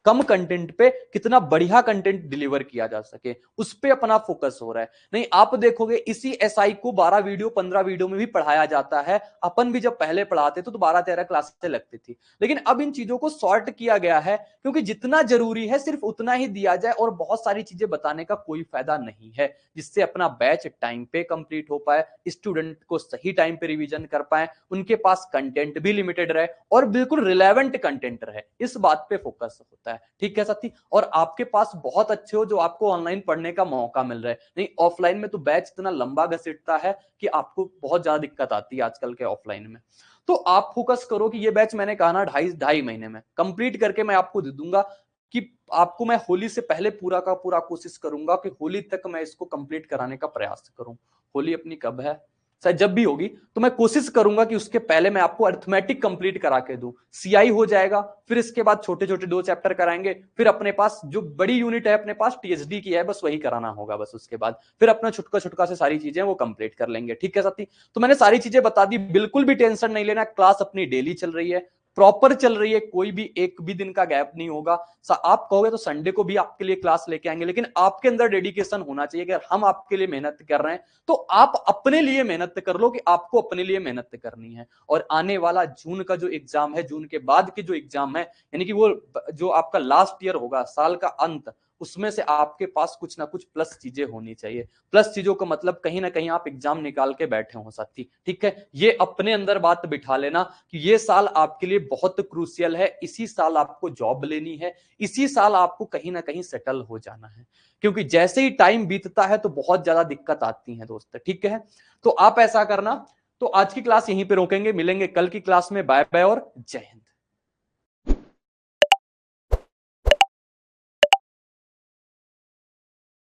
Speaker 2: कम कंटेंट पे कितना बढ़िया कंटेंट डिलीवर किया जा सके, उस पे अपना फोकस हो रहा है। नहीं आप देखोगे इसी एसआई को 12 वीडियो 15 वीडियो में भी पढ़ाया जाता है। अपन भी जब पहले पढ़ाते तो 12-13 क्लासें लगती थी, लेकिन अब इन चीजों को सॉर्ट किया गया है, क्योंकि जितना जरूरी है सिर्फ उतना ही दिया जाए और बहुत सारी चीजें बताने का कोई फायदा नहीं है, जिससे अपना बैच टाइम पे कंप्लीट हो पाए, स्टूडेंट को सही टाइम पे रिवीजन कर पाए, उनके पास कंटेंट भी लिमिटेड रहे और बिल्कुल रिलेवेंट कंटेंट रहे। इस बात पे फोकस होता है। ठीक है साथी, और आपके पास बहुत अच्छे हो जो आपको ऑनलाइन पढ़ने का मौका मिल रहा है। नहीं ऑफलाइन में तो बैच इतना लंबा घसीटता है कि आपको बहुत ज्यादा दिक्कत आती है आजकल के ऑफलाइन में। तो आप फोकस करो कि ये बैच मैंने कहा ना 2.5 महीने में कंप्लीट करके मैं आपको दे दूंगा, कि आपको मैं होली से पहले पूरा का पूरा कोशिश करूंगा कि होली तक मैं इसको कंप्लीट कराने का प्रयास करूं। होली अपनी कब है, शायद जब भी होगी, तो मैं कोशिश करूंगा कि उसके पहले मैं आपको अरिथमेटिक कंप्लीट करा के दूं। सीआई हो जाएगा, फिर इसके बाद छोटे छोटे 2 चैप्टर कराएंगे, फिर अपने पास जो बड़ी यूनिट है अपने पास टीएचडी की है, बस वही कराना होगा। बस उसके बाद फिर अपना छुटका छुटका से सारी चीजें वो कंप्लीट कर लेंगे। ठीक है साथी, तो मैंने सारी चीजें बता दी, बिल्कुल भी टेंशन नहीं लेना। क्लास अपनी डेली चल रही है, प्रॉपर चल रही है, कोई भी एक भी दिन का गैप नहीं होगा। आप कहोगे तो संडे को भी आपके लिए क्लास लेके आएंगे, लेकिन आपके अंदर डेडिकेशन होना चाहिए। अगर हम आपके लिए मेहनत कर रहे हैं तो आप अपने लिए मेहनत कर लो, कि आपको अपने लिए मेहनत करनी है। और आने वाला जून का जो एग्जाम है, जून के बाद के जो एग्जाम है, यानी कि वो जो आपका लास्ट ईयर होगा, साल का अंत, उसमें से आपके पास कुछ ना कुछ प्लस चीजें होनी चाहिए। प्लस चीजों का मतलब कहीं ना कहीं आप एग्जाम निकाल के बैठे हो साथी। ठीक है, ये अपने अंदर बात बिठा लेना कि ये साल आपके लिए बहुत क्रूशियल है। इसी साल आपको जॉब लेनी है, इसी साल आपको कहीं ना कहीं सेटल हो जाना है, क्योंकि जैसे ही टाइम बीतता है तो बहुत ज्यादा दिक्कत आती है दोस्त। ठीक है, तो आप ऐसा करना। तो आज की क्लास यहीं पे रोकेंगे, मिलेंगे कल की क्लास में। बाय बाय और जय हिंद।